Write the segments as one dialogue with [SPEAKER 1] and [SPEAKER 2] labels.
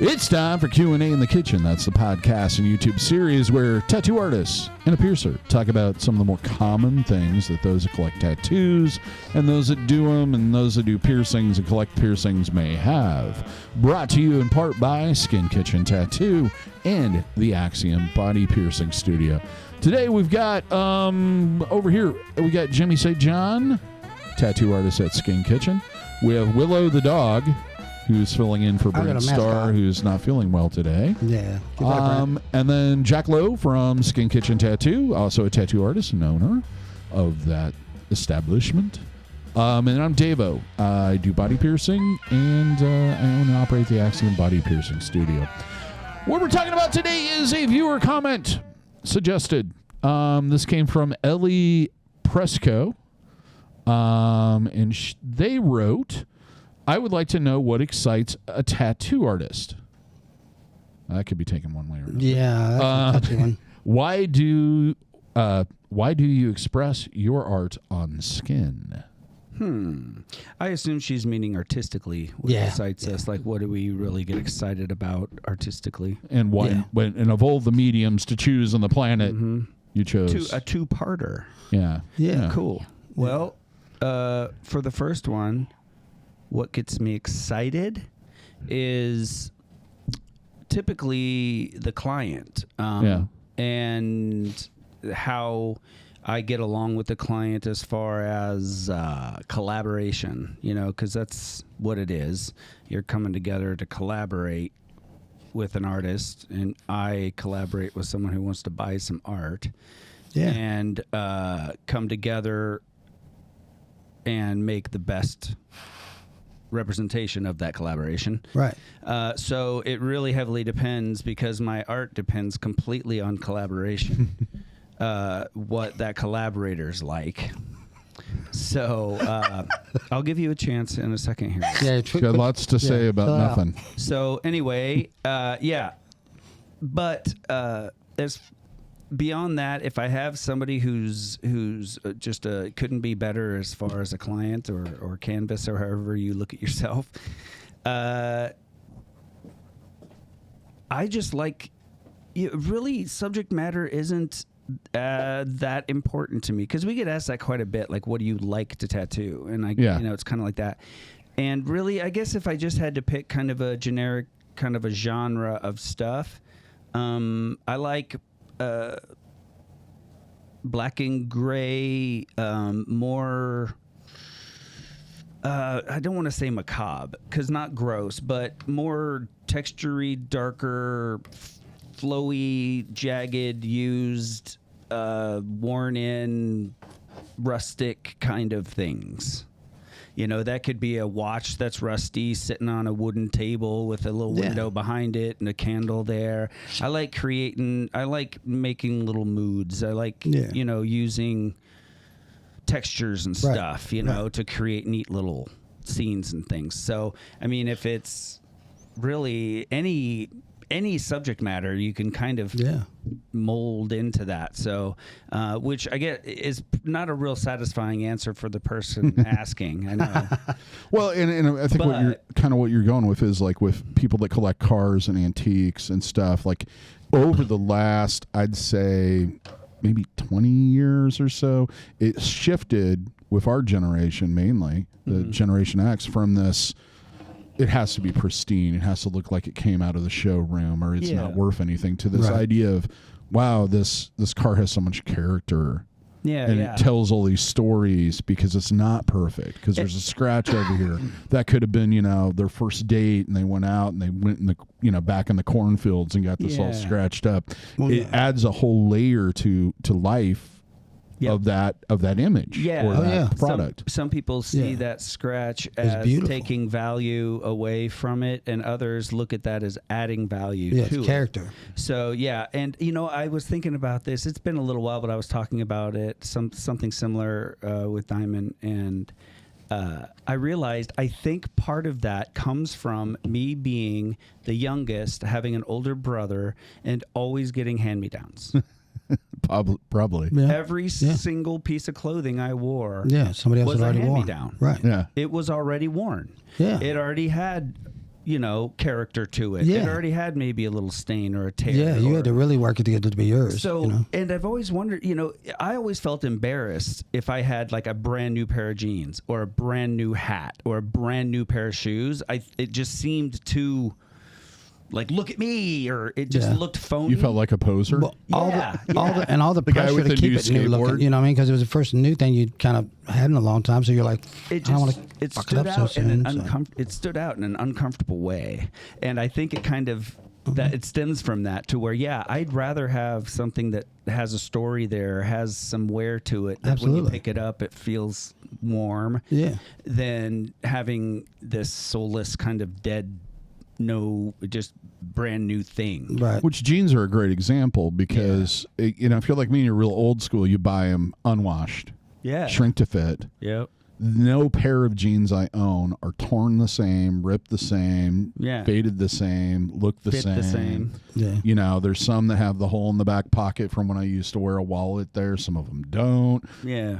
[SPEAKER 1] It's time for Q&A in the Kitchen. That's the podcast and YouTube series where tattoo artists and a piercer talk about some of the more common things that those that collect tattoos and those that do them and those that do piercings and collect piercings may have. Brought to you in part by Skin Kitchen Tattoo and the Axiom Body Piercing Studio. Today we've got, over here, we got Jimmy St. John, tattoo artist at Skin Kitchen. We have Willow the dog, who's filling in for Brent Starr, who's not feeling well today.
[SPEAKER 2] Yeah.
[SPEAKER 1] And then Jack Lowe from Skin Kitchen Tattoo, also a tattoo artist and owner of that establishment. And I'm Davo. I do body piercing, and I own and operate the Axiom Body Piercing Studio. What we're talking about today is a viewer comment suggested. This came from Ellie Presco, and they wrote, I would like to know what excites a tattoo artist. That could be taken one way or another.
[SPEAKER 2] Yeah, that's a touchy one.
[SPEAKER 1] Why do you express your art on skin?
[SPEAKER 3] I assume she's meaning artistically. What excites us? Like, what do we really get excited about artistically?
[SPEAKER 1] And why? And of all the mediums to choose on the planet, you chose
[SPEAKER 3] a two-parter.
[SPEAKER 1] Yeah.
[SPEAKER 3] Cool. Well, for the first one, what gets me excited is typically the client and how I get along with the client as far as collaboration, because that's what it is. You're coming together to collaborate with an artist, and I collaborate with someone who wants to buy some art and come together and make the best representation of that collaboration.
[SPEAKER 2] Right.
[SPEAKER 3] So it really heavily depends, because my art depends completely on collaboration, what that collaborator's like. So I'll give you a chance in a second here.
[SPEAKER 1] Yeah, got lots to say about nothing.
[SPEAKER 3] So anyway, but as beyond that, if I have somebody who's just couldn't be better as far as a client or canvas or however you look at yourself, I just like, really subject matter isn't that important to me, because we get asked that quite a bit, like, what do you like to tattoo? And it's kind of like that. And really, I guess if I just had to pick kind of a generic kind of a genre of stuff, I like black and gray, more, I don't want to say macabre, because not gross, but more textury, darker, flowy, jagged, used, worn in, rustic kind of things. That could be a watch that's rusty sitting on a wooden table with a little window behind it and a candle there. I like making little moods. I like, using textures and stuff, to create neat little scenes and things. So, I mean, if it's really any subject matter, you can kind of mold into that. So, which I get is not a real satisfying answer for the person asking. I know.
[SPEAKER 1] Well, and I think what you're going with is like with people that collect cars and antiques and stuff. Like over the last, I'd say, maybe 20 years or so, it shifted with our generation mainly, the Generation X, from this. It has to be pristine. It has to look like it came out of the showroom, or it's not worth anything, to this idea of, wow, this car has so much character. And it tells all these stories because it's not perfect. Because there's a scratch over here that could have been, their first date, and they went out and they went in the, back in the cornfields and got this all scratched up. Well, it adds a whole layer to life. Of that image or that product.
[SPEAKER 3] Some people see that scratch as taking value away from it, and others look at that as adding value to
[SPEAKER 2] character.
[SPEAKER 3] So and I was thinking about this. It's been a little while, but I was talking about it, something similar with Diamond, and I realized I think part of that comes from me being the youngest, having an older brother, and always getting hand-me-downs.
[SPEAKER 1] Probably.
[SPEAKER 3] Every single piece of clothing I wore
[SPEAKER 2] somebody else
[SPEAKER 3] was
[SPEAKER 2] had already
[SPEAKER 3] a
[SPEAKER 2] worn.
[SPEAKER 3] hand-me-down.
[SPEAKER 2] Right.
[SPEAKER 3] Yeah. It was already worn.
[SPEAKER 2] Yeah.
[SPEAKER 3] It already had character to it.
[SPEAKER 2] Yeah.
[SPEAKER 3] It already had maybe a little stain or a tear.
[SPEAKER 2] Yeah, you had to really work it to get it to be yours.
[SPEAKER 3] So, and I've always wondered, I always felt embarrassed if I had like a brand new pair of jeans or a brand new hat or a brand new pair of shoes. It just seemed too, like, look at me, or it just looked phony.
[SPEAKER 1] You felt like a poser?
[SPEAKER 2] Well, all the
[SPEAKER 1] guy
[SPEAKER 2] pressure
[SPEAKER 1] with
[SPEAKER 2] to
[SPEAKER 1] the
[SPEAKER 2] keep
[SPEAKER 1] new
[SPEAKER 2] it new looking,
[SPEAKER 1] skateboard?
[SPEAKER 2] you know what I mean? Because it was the first new thing you'd kind of had in a long time, so you're like, I don't want to fuck it up so soon.
[SPEAKER 3] It stood out in an uncomfortable way, and I think it kind of that it stems from that to where I'd rather have something that has a story there, has some wear to it. That
[SPEAKER 2] Absolutely.
[SPEAKER 3] When you pick it up, it feels warm.
[SPEAKER 2] Yeah.
[SPEAKER 3] Than having this soulless kind of dead. No, just brand new thing.
[SPEAKER 2] Right.
[SPEAKER 1] Which jeans are a great example because, if you're like me and you're real old school, you buy them unwashed.
[SPEAKER 3] Yeah.
[SPEAKER 1] Shrink to fit.
[SPEAKER 3] Yep.
[SPEAKER 1] No pair of jeans I own are torn the same, ripped the same,
[SPEAKER 3] Yeah.
[SPEAKER 1] faded the same, look the
[SPEAKER 3] Fit
[SPEAKER 1] same.
[SPEAKER 3] the same.
[SPEAKER 2] Yeah.
[SPEAKER 1] There's some that have the hole in the back pocket from when I used to wear a wallet there. Some of them don't.
[SPEAKER 3] Yeah.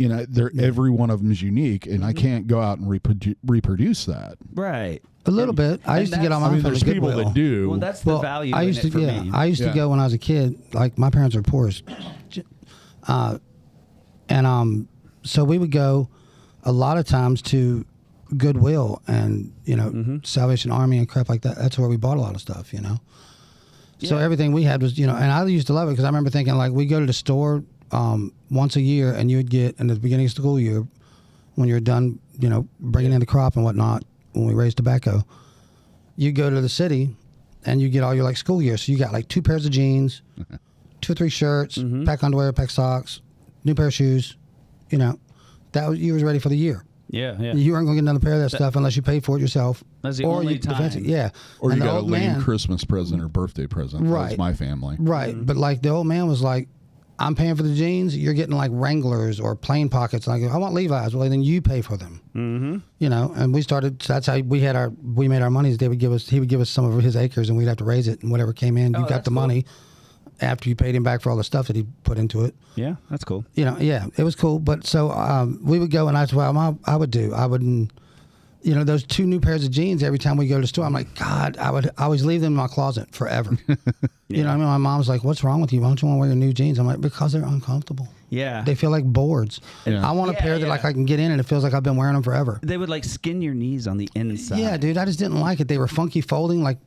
[SPEAKER 1] Every one of them is unique, and I can't go out and reproduce that.
[SPEAKER 3] Right.
[SPEAKER 2] A little bit. I used to get on my phone
[SPEAKER 1] there's
[SPEAKER 2] to
[SPEAKER 1] people
[SPEAKER 2] Goodwill.
[SPEAKER 1] that do.
[SPEAKER 3] Well, that's the value
[SPEAKER 2] I
[SPEAKER 3] in
[SPEAKER 2] used
[SPEAKER 3] it
[SPEAKER 2] to,
[SPEAKER 3] for me.
[SPEAKER 2] I used to go when I was a kid. Like my parents were poor, so we would go a lot of times to Goodwill and Salvation Army and crap like that. That's where we bought a lot of stuff. So everything we had was and I used to love it because I remember thinking like we go to the store once a year and you would get in the beginning of school year when you're done bringing in the crop and whatnot. When we raised tobacco, you go to the city and you get all your like school year. So you got like 2 pairs of jeans, 2 or 3 shirts, pack underwear, pack socks, new pair of shoes. You was ready for the year.
[SPEAKER 3] Yeah, yeah.
[SPEAKER 2] You weren't going to get another pair of that stuff unless you paid for it yourself.
[SPEAKER 3] That's the only time.
[SPEAKER 2] Yeah.
[SPEAKER 1] Or
[SPEAKER 2] And
[SPEAKER 1] you
[SPEAKER 2] the
[SPEAKER 1] got a
[SPEAKER 2] old
[SPEAKER 1] lame
[SPEAKER 2] man-
[SPEAKER 1] Christmas present or birthday present. That was
[SPEAKER 2] Right.
[SPEAKER 1] my family.
[SPEAKER 2] Right. But like the old man was like, I'm paying for the jeans. You're getting like Wranglers or plain pockets. Like I want Levi's. Well, then you pay for them. Mm-hmm. And we started. That's how we made our monies. He would give us some of his acres, and we'd have to raise it. And whatever came in, you got the money after you paid him back for all the stuff that he put into it.
[SPEAKER 3] Yeah, that's cool.
[SPEAKER 2] Yeah, it was cool. But so we would go, and that's what I would do. I wouldn't. Those 2 new pairs of jeans every time we go to the store, I'm like, God, I would always leave them in my closet forever. My mom's like, what's wrong with you? Why don't you want to wear your new jeans? I'm like, because they're uncomfortable.
[SPEAKER 3] Yeah.
[SPEAKER 2] They feel like boards.
[SPEAKER 1] Yeah.
[SPEAKER 2] I want a pair that like I can get in and it feels like I've been wearing them forever.
[SPEAKER 3] They would like skin your knees on the inside.
[SPEAKER 2] Yeah, dude, I just didn't like it. They were funky folding, like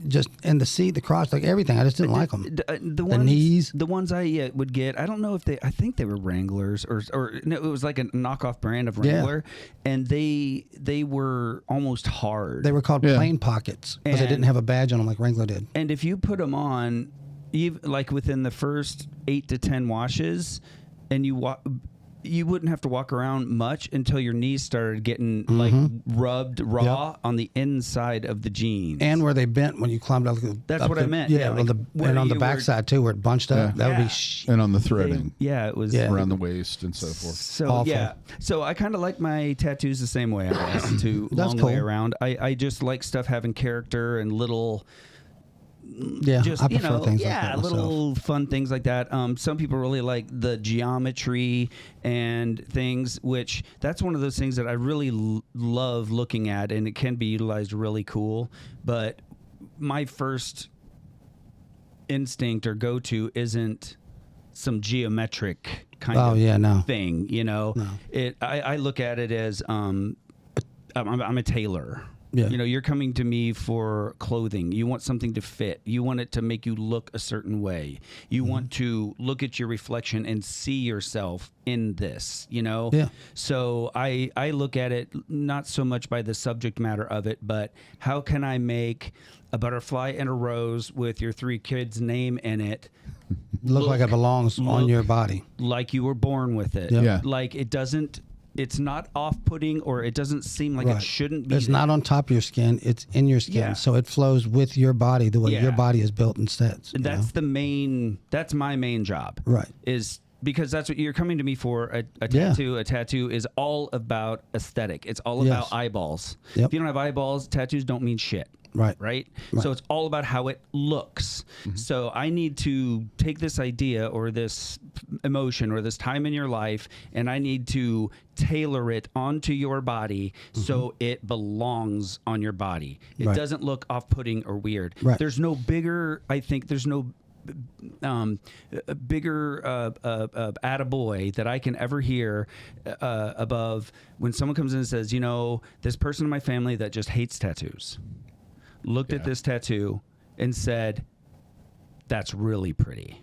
[SPEAKER 2] just in the seat, the crotch, like everything. I just didn't like them.
[SPEAKER 3] The
[SPEAKER 2] knees.
[SPEAKER 3] The ones I would get, I don't know if I think they were Wranglers or no, it was like a knockoff brand of Wrangler, and they were almost hard.
[SPEAKER 2] They were called plain pockets because they didn't have a badge on them like Wrangler did.
[SPEAKER 3] And if you put them on, like within the first 8 to 10 washes, and you wouldn't have to walk around much until your knees started getting like rubbed raw on the inside of the jeans.
[SPEAKER 2] And where they bent when you climbed up.
[SPEAKER 3] That's what I meant.
[SPEAKER 2] Yeah,
[SPEAKER 3] like
[SPEAKER 2] and on the backside too, where it bunched up. That would be.
[SPEAKER 1] And on the threading.
[SPEAKER 3] It was
[SPEAKER 1] around the waist and so forth.
[SPEAKER 3] So
[SPEAKER 2] Awful.
[SPEAKER 3] So I kind of like my tattoos the same way. I guess to long
[SPEAKER 2] cool.
[SPEAKER 3] way around. I just like stuff having character and little.
[SPEAKER 2] Yeah,
[SPEAKER 3] just
[SPEAKER 2] I prefer things like that myself.
[SPEAKER 3] Little fun things like that. Some people really like the geometry and things, which that's one of those things that I really love looking at, and it can be utilized really cool. But my first instinct or go-to isn't some geometric kind of thing. No. I look at it as I'm a tailor.
[SPEAKER 2] Yeah.
[SPEAKER 3] You're coming to me for clothing. You want something to fit. You want it to make you look a certain way. You want to look at your reflection and see yourself in this,
[SPEAKER 2] Yeah.
[SPEAKER 3] So I look at it not so much by the subject matter of it, but how can I make a butterfly and a rose with your 3 kids' name in it
[SPEAKER 2] look like it belongs on your body.
[SPEAKER 3] like you were born with it.
[SPEAKER 1] Yeah.
[SPEAKER 3] Like it's not off-putting, or it doesn't seem like it shouldn't be.
[SPEAKER 2] It's not on top of your skin. It's in your skin.
[SPEAKER 3] Yeah.
[SPEAKER 2] So it flows with your body the way your body is built and sets.
[SPEAKER 3] That's my main job.
[SPEAKER 2] Right.
[SPEAKER 3] Is because that's what you're coming to me for, a tattoo. A tattoo is all about aesthetic. It's all about eyeballs.
[SPEAKER 2] Yep.
[SPEAKER 3] If you don't have eyeballs, tattoos don't mean shit. Right. So it's all about how it looks. So I need to take this idea or this emotion or this time in your life, and I need to tailor it onto your body so it belongs on your body. It doesn't look off-putting or weird. There's no bigger, I think there's no bigger attaboy that I can ever hear above when someone comes in and says, this person in my family that just hates tattoos looked at this tattoo and said, that's really pretty,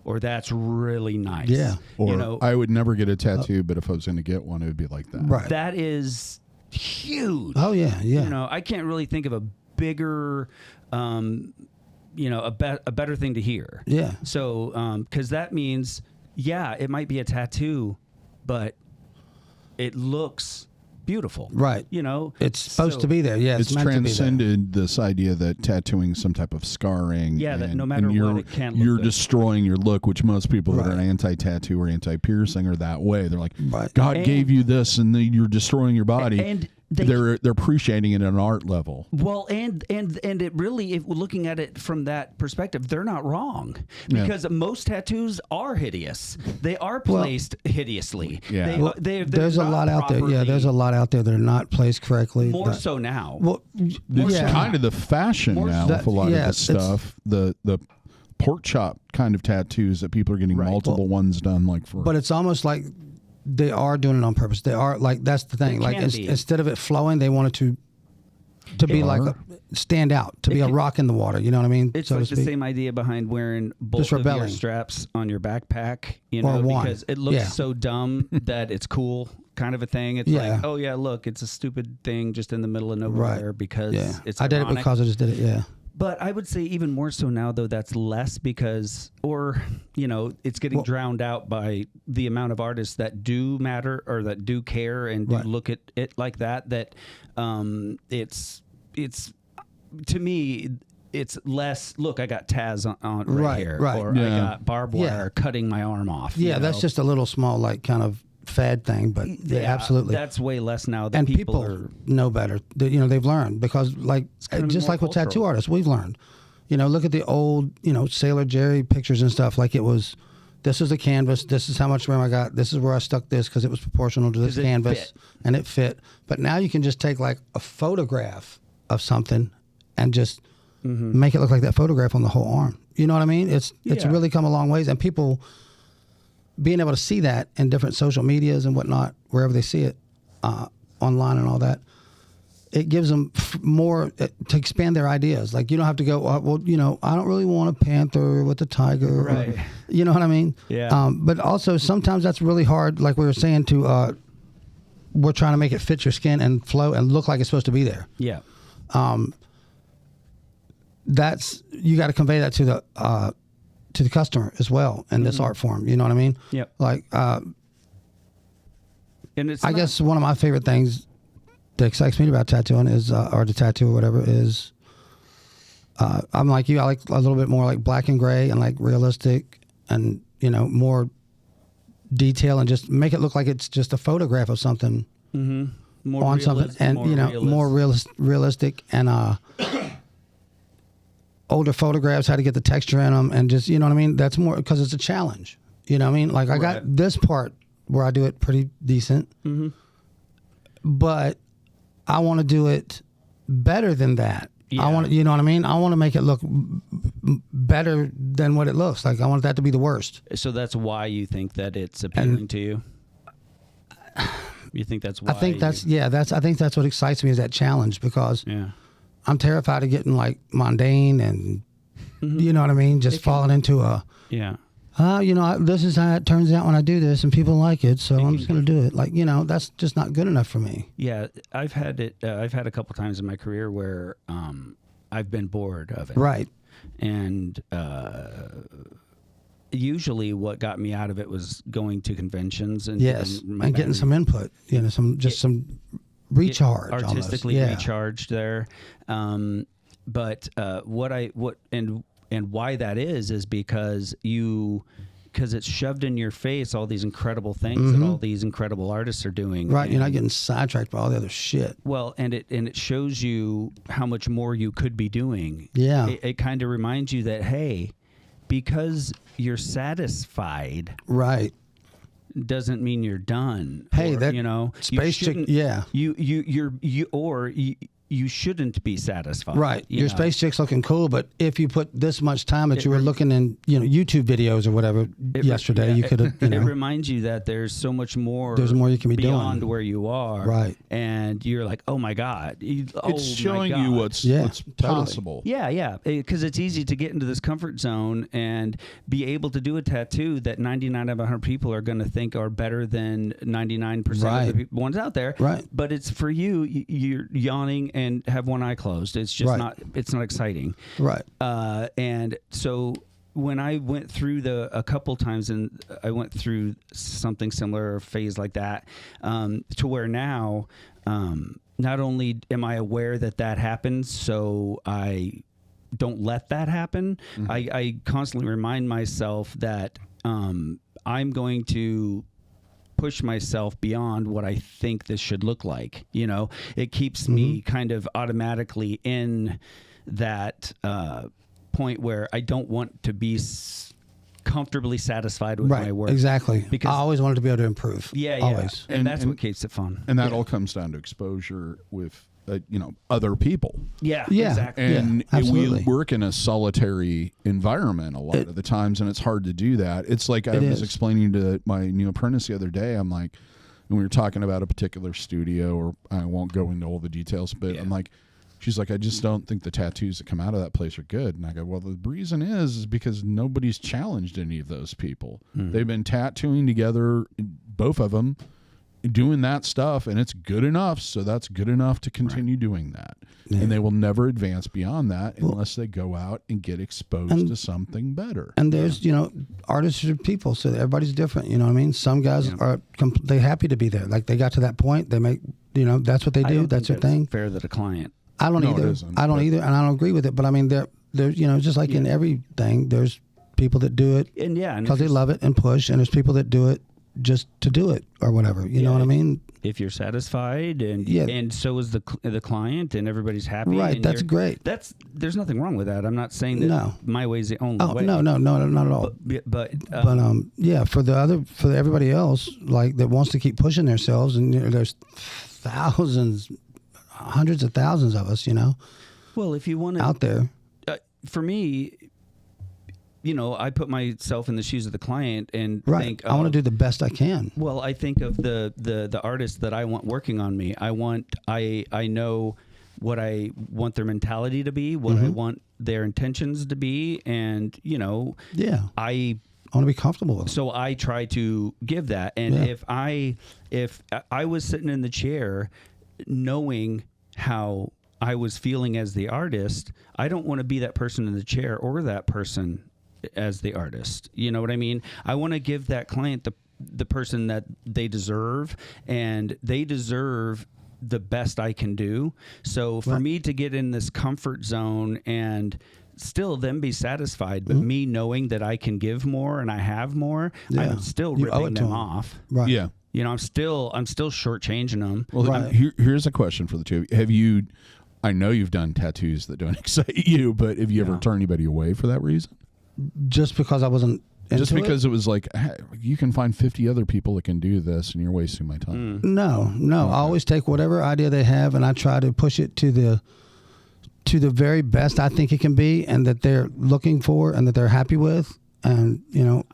[SPEAKER 3] or that's really nice.
[SPEAKER 2] Yeah.
[SPEAKER 1] Or I would never get a tattoo, but if I was going to get one, it would be like that.
[SPEAKER 2] Right.
[SPEAKER 3] That is huge.
[SPEAKER 2] Oh yeah, yeah.
[SPEAKER 3] I can't really think of a bigger, a better thing to hear.
[SPEAKER 2] Yeah.
[SPEAKER 3] So, because that means, it might be a tattoo, but it looks beautiful.
[SPEAKER 2] Right. It's supposed to be there. Yeah.
[SPEAKER 1] It's
[SPEAKER 2] meant
[SPEAKER 1] transcended this idea that tattooing some type of scarring.
[SPEAKER 3] Yeah, that no matter what, it can't look
[SPEAKER 1] you're
[SPEAKER 3] good.
[SPEAKER 1] Destroying your look, which most people that are anti-tattoo or anti-piercing are that way. They're like, God gave you this, and then you're destroying your body.
[SPEAKER 3] And
[SPEAKER 1] they're appreciating it at an art level.
[SPEAKER 3] Well, and it really, if looking at it from that perspective, they're not wrong, because most tattoos are hideous. They are placed hideously.
[SPEAKER 1] Yeah.
[SPEAKER 2] There's a lot out there. Yeah, there's a lot out there that are not placed correctly.
[SPEAKER 3] More so now.
[SPEAKER 2] Well,
[SPEAKER 1] it's kind of the fashion now with a lot of this stuff. The pork chop kind of tattoos that people are getting multiple ones done
[SPEAKER 2] But it's almost like they are doing it on purpose. They are that's the thing. Like instead of it flowing, they want it to be like stand out, to be a rock in the water. You know what I mean?
[SPEAKER 3] It's like the same idea behind wearing both of your straps on your backpack. Because it looks so dumb that it's cool, kind of a thing. It's like, oh yeah, look, it's a stupid thing just in the middle of nowhere because it's.
[SPEAKER 2] I did it because I just did it. Yeah.
[SPEAKER 3] But I would say even more so now, though, that's less because, it's getting drowned out by the amount of artists that do matter or that do care and do look at it like that. That it's to me, it's less. Look, I got Taz on right here, or I got barbed wire cutting my arm off.
[SPEAKER 2] Yeah, that's just a little small, kind of fad thing, but absolutely
[SPEAKER 3] that's way less now than
[SPEAKER 2] and people know better. They've learned because just like with tattoo artists, we've learned. Look at the old Sailor Jerry pictures and stuff. Like it was, this is a canvas, this is how much room I got, this is where I stuck this because it was proportional to this canvas and it fit. But now you can just take a photograph of something and just make it look like that photograph on the whole arm. You know what I mean? It's really come a long ways, and people being able to see that in different social medias and whatnot, wherever they see it, online and all that, it gives them more to expand their ideas. Like you don't have to go, I don't really want a panther with a tiger.
[SPEAKER 3] Right.
[SPEAKER 2] Or, you know what I mean?
[SPEAKER 3] Yeah.
[SPEAKER 2] But also sometimes that's really hard. Like we were saying we're trying to make it fit your skin and flow and look like it's supposed to be there.
[SPEAKER 3] Yeah.
[SPEAKER 2] You got to convey that to the customer as well in this art form. You know what I mean?
[SPEAKER 3] Yep.
[SPEAKER 2] And I guess one of my favorite things that excites me about tattooing is, or the tattoo or whatever is, I'm like you, I like a little bit more like black and gray and like realistic and, more detail and just make it look like it's just a photograph of something
[SPEAKER 3] more
[SPEAKER 2] on something and, more realistic and, older photographs, how to get the texture in them, and just, you know what I mean? That's more because it's a challenge. You know what I mean? Like I got this part where I do it pretty decent, but I want to do it better than that. I want, you know what I mean? I want to make it look better than what it looks like. I want that to be the worst.
[SPEAKER 3] So that's why you think that it's appealing to you? You think that's why?
[SPEAKER 2] I think I think that's what excites me is that challenge because I'm terrified of getting mundane and you know what I mean, just falling into a this is how it turns out when I do this and people like it, so I'm just going to do it. That's just not good enough for me.
[SPEAKER 3] Yeah, I've had it. I've had a couple times in my career where I've been bored of it.
[SPEAKER 2] Right.
[SPEAKER 3] And usually, what got me out of it was going to conventions and
[SPEAKER 2] getting some input. Some recharge,
[SPEAKER 3] artistically recharged there. But why that is because because it's shoved in your face all these incredible things that all these incredible artists are doing.
[SPEAKER 2] Right, you're not getting sidetracked by all the other shit.
[SPEAKER 3] Well, and it shows you how much more you could be doing.
[SPEAKER 2] Yeah.
[SPEAKER 3] It kind of reminds you that, hey, because you're satisfied,
[SPEAKER 2] Right.
[SPEAKER 3] doesn't mean you're done.
[SPEAKER 2] Hey,
[SPEAKER 3] or,
[SPEAKER 2] that
[SPEAKER 3] space
[SPEAKER 2] chick, yeah.
[SPEAKER 3] You shouldn't be satisfied.
[SPEAKER 2] Right.
[SPEAKER 3] you
[SPEAKER 2] Your
[SPEAKER 3] know?
[SPEAKER 2] space chick's looking cool, but if you put this much time that you were looking in, YouTube videos or whatever yesterday, you could have,
[SPEAKER 3] It reminds you that there's so much more.
[SPEAKER 2] There's more you can be
[SPEAKER 3] beyond
[SPEAKER 2] doing.
[SPEAKER 3] where you are.
[SPEAKER 2] Right.
[SPEAKER 3] And you're like, oh my God.
[SPEAKER 1] It's showing you what's
[SPEAKER 2] totally.
[SPEAKER 1] possible.
[SPEAKER 3] Yeah. Because it's easy to get into this comfort zone and be able to do a tattoo that 99 out of 100 people are going to think are better than 99% of the ones out there.
[SPEAKER 2] Right.
[SPEAKER 3] But it's for you. You're yawning and have one eye closed. It's just not. It's not exciting.
[SPEAKER 2] Right.
[SPEAKER 3] And so when I went through a couple times, and I went through something similar, a phase like that, to where now, not only am I aware that happens, so I don't let that happen. I constantly remind myself that I'm going to push myself beyond what I think this should look like. It keeps me kind of automatically in that point where I don't want to be comfortably satisfied with my work.
[SPEAKER 2] Exactly.
[SPEAKER 3] Because
[SPEAKER 2] I always wanted to be able to improve.
[SPEAKER 3] Yeah.
[SPEAKER 2] Always.
[SPEAKER 3] And that's what keeps it fun.
[SPEAKER 1] And that all comes down to exposure with other people.
[SPEAKER 3] Yeah.
[SPEAKER 2] Yeah.
[SPEAKER 3] Exactly.
[SPEAKER 1] And
[SPEAKER 2] absolutely.
[SPEAKER 1] we work in a solitary environment a lot of the times, and it's hard to do that. It's like I was explaining to my new apprentice the other day, I'm like, and we were talking about a particular studio, or I won't go into all the details, but I'm like, she's like, I just don't think the tattoos that come out of that place are good. And I go, well, the reason is because nobody's challenged any of those people. They've been tattooing together, both of them, doing that stuff, and it's good enough, so that's good enough to continue doing that. And they will never advance beyond that unless they go out and get exposed to something better.
[SPEAKER 2] And there's, artists are people, so everybody's different. You know what I mean? Some guys are they happy to be there. Like they got to that point, they make, that's what they do. That's their thing.
[SPEAKER 3] Fair to the client.
[SPEAKER 2] I don't either. I don't either, and I don't agree with it. But I mean, there's just like in everything, there's people that do it because they love it and push, and there's people that do it just to do it or whatever. You know what I mean?
[SPEAKER 3] If you're satisfied and so is the client, and everybody's happy.
[SPEAKER 2] Right.
[SPEAKER 3] And
[SPEAKER 2] that's great.
[SPEAKER 3] There's nothing wrong with that. I'm not saying that my way is the only way.
[SPEAKER 2] No, not at all.
[SPEAKER 3] But
[SPEAKER 2] for everybody else, like that wants to keep pushing themselves, and there's thousands, hundreds of thousands of us,
[SPEAKER 3] well, if you want
[SPEAKER 2] out there.
[SPEAKER 3] For me, I put myself in the shoes of the client and think,
[SPEAKER 2] I want to do the best I can.
[SPEAKER 3] Well, I think of the artist that I want working on me. I know what I want their mentality to be, what I want their intentions to be, and I want to be comfortable with them. So I try to give that. And if I was sitting in the chair knowing how I was feeling as the artist, I don't want to be that person in the chair or that person as the artist. You know what I mean? I want to give that client the person that they deserve, and they deserve the best I can do. So for me to get in this comfort zone and still them be satisfied, but me knowing that I can give more and I have more, I'm still ripping them off.
[SPEAKER 2] Right.
[SPEAKER 1] Yeah.
[SPEAKER 3] I'm still shortchanging them.
[SPEAKER 1] Well, here's a question for the two of you. Have you, I know you've done tattoos that don't excite you, but have you ever turned anybody away for that reason?
[SPEAKER 2] Just because I wasn't into
[SPEAKER 1] Just because it was like, hey, you can find 50 other people that can do this, and you're wasting my time.
[SPEAKER 2] No. I always take whatever idea they have, and I try to push it to the very best I think it can be, and that they're looking for, and that they're happy with, and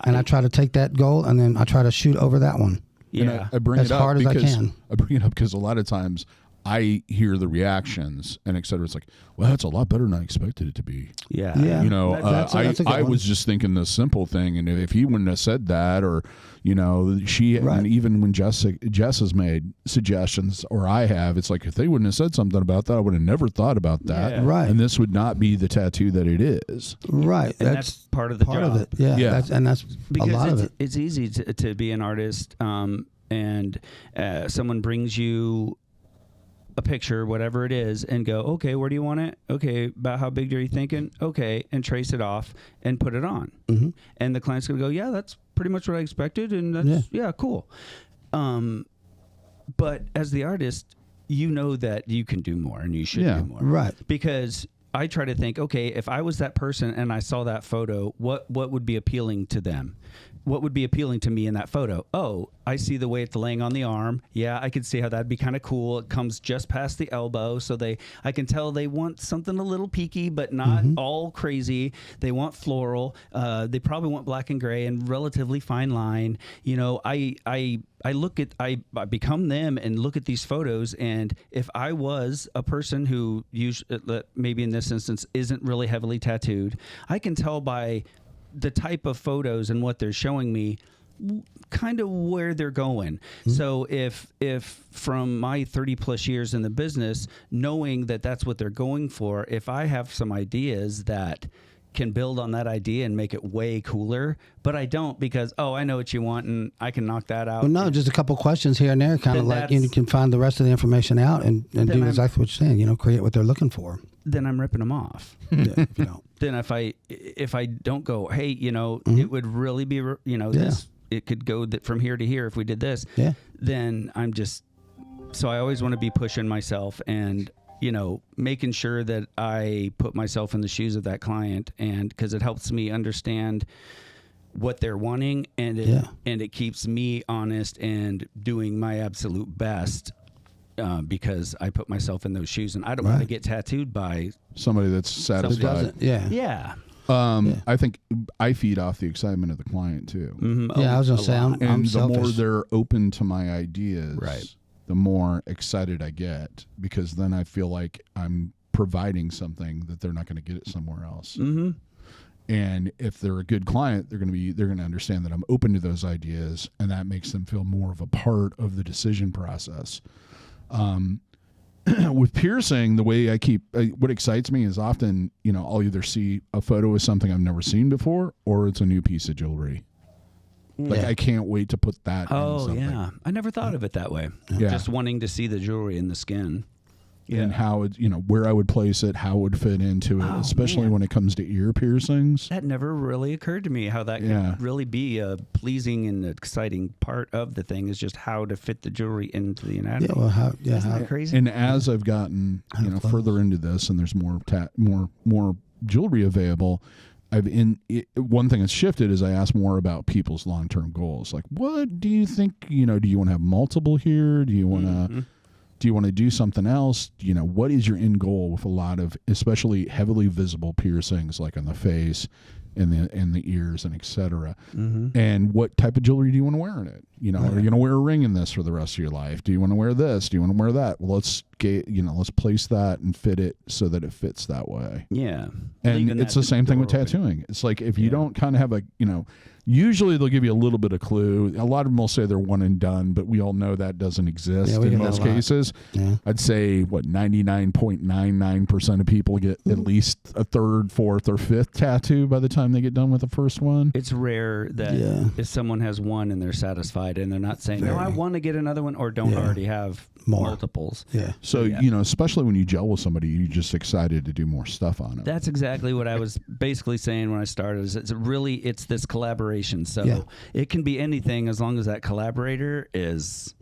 [SPEAKER 2] I try to take that goal, and then I try to shoot over that one.
[SPEAKER 3] Yeah,
[SPEAKER 1] I bring
[SPEAKER 2] as
[SPEAKER 1] it up
[SPEAKER 2] hard as I
[SPEAKER 1] because
[SPEAKER 2] can.
[SPEAKER 1] I bring it up because a lot of times I hear the reactions and et cetera. It's like, well, that's a lot better than I expected it to be.
[SPEAKER 3] Yeah.
[SPEAKER 2] That's a good
[SPEAKER 1] I
[SPEAKER 2] one.
[SPEAKER 1] was just thinking the simple thing, and if he wouldn't have said that, or and even when Jess has made suggestions, or I have, it's like if they wouldn't have said something about that, I would have never thought about that.
[SPEAKER 3] Yeah.
[SPEAKER 2] Right.
[SPEAKER 1] And this would not be the tattoo that it is.
[SPEAKER 2] Right.
[SPEAKER 3] And that's part of the
[SPEAKER 2] part
[SPEAKER 3] job.
[SPEAKER 2] of it. Yeah.
[SPEAKER 1] Yeah.
[SPEAKER 2] That's
[SPEAKER 3] because
[SPEAKER 2] a lot of it.
[SPEAKER 3] It's easy to be an artist, and someone brings you a picture, whatever it is, and go, okay, where do you want it? Okay, about how big are you thinking? Okay, and trace it off and put it on. And the client's going to go, yeah, that's pretty much what I expected, and that's cool. But as the artist, you know that you can do more and you should do more.
[SPEAKER 2] Right.
[SPEAKER 3] Because I try to think, okay, if I was that person and I saw that photo, what would be appealing to them? What would be appealing to me in that photo? Oh, I see the way it's laying on the arm. Yeah, I could see how that'd be kind of cool. It comes just past the elbow, so I can tell they want something a little peaky, but not all crazy. They want floral. They probably want black and gray and relatively fine line. You know, I become them and look at these photos, and if I was a person who maybe in this instance isn't really heavily tattooed, I can tell by the type of photos and what they're showing me kind of where they're going. So if from my 30 plus years in the business, knowing that that's what they're going for, if I have some ideas that can build on that idea and make it way cooler, but I don't because, I know what you want and I can knock that out.
[SPEAKER 2] Well, no, just a couple questions here and there, kind of like you can find the rest of the information out and do exactly what you're saying, you know, create what they're looking for.
[SPEAKER 3] Then I'm ripping them off.
[SPEAKER 2] If you don't.
[SPEAKER 3] Then if I don't go, hey, you know, it would really be, you know, this, it could go from here to here if we did this.
[SPEAKER 2] Yeah.
[SPEAKER 3] Then so I always want to be pushing myself and, you know, making sure that I put myself in the shoes of that client, and because it helps me understand what they're wanting, and it keeps me honest and doing my absolute best. Because I put myself in those shoes, and I don't want to get tattooed by
[SPEAKER 1] somebody that's satisfied.
[SPEAKER 3] Yeah.
[SPEAKER 1] I think I feed off the excitement of the client too.
[SPEAKER 2] Mm-hmm. Yeah, I was gonna say, I'm
[SPEAKER 1] the
[SPEAKER 2] selfish.
[SPEAKER 1] more they're open to my ideas,
[SPEAKER 3] right,
[SPEAKER 1] the more excited I get, because then I feel like I'm providing something that they're not going to get it somewhere else.
[SPEAKER 3] Mm-hmm.
[SPEAKER 1] And if they're a good client, they're going to understand that I'm open to those ideas, and that makes them feel more of a part of the decision process. With piercing, the way what excites me is often, you know, I'll either see a photo of something I've never seen before, or it's a new piece of jewelry. Like, I can't wait to put that in something.
[SPEAKER 3] Yeah. I never thought of it that way.
[SPEAKER 1] Yeah.
[SPEAKER 3] Just wanting to see the jewelry in the skin. Yeah.
[SPEAKER 1] And how it, you know, where I would place it, how it would fit into it, especially when it comes to ear piercings.
[SPEAKER 3] That never really occurred to me, how that could really be a pleasing and exciting part of the thing, is just how to fit the jewelry into the anatomy.
[SPEAKER 2] Yeah, well,
[SPEAKER 3] Isn't that crazy?
[SPEAKER 1] And as I've gotten, you know, further into this, and there's more jewelry available, one thing that's shifted is I ask more about people's long-term goals. Like, what do you think, you know, do you want to have multiple here? Do you want to... Do you want to do something else? You know, what is your end goal with a lot of, especially heavily visible piercings, like on the face and the ears and et cetera? And what type of jewelry do you want to wear in it? You know, are you going to wear a ring in this for the rest of your life? Do you want to wear this? Do you want to wear that? Well, let's place that and fit it so that it fits that way.
[SPEAKER 3] Yeah.
[SPEAKER 1] And it's the same thing with tattooing. It's like, if you don't kind of have usually they'll give you a little bit of clue. A lot of them will say they're one and done, but we all know that doesn't exist in most cases.
[SPEAKER 2] Yeah.
[SPEAKER 1] I'd say 99.99% of people get at least a third, fourth, or fifth tattoo by the time they get done with the first one.
[SPEAKER 3] It's rare that if someone has one and they're satisfied and they're not saying, no, I want to get another one, or don't already have multiples.
[SPEAKER 2] Yeah.
[SPEAKER 1] So, you know, especially when you gel with somebody, you're just excited to do more stuff on it.
[SPEAKER 3] That's exactly what I was basically saying when I started. Is it's this collaboration. So it can be anything as long as that collaborator is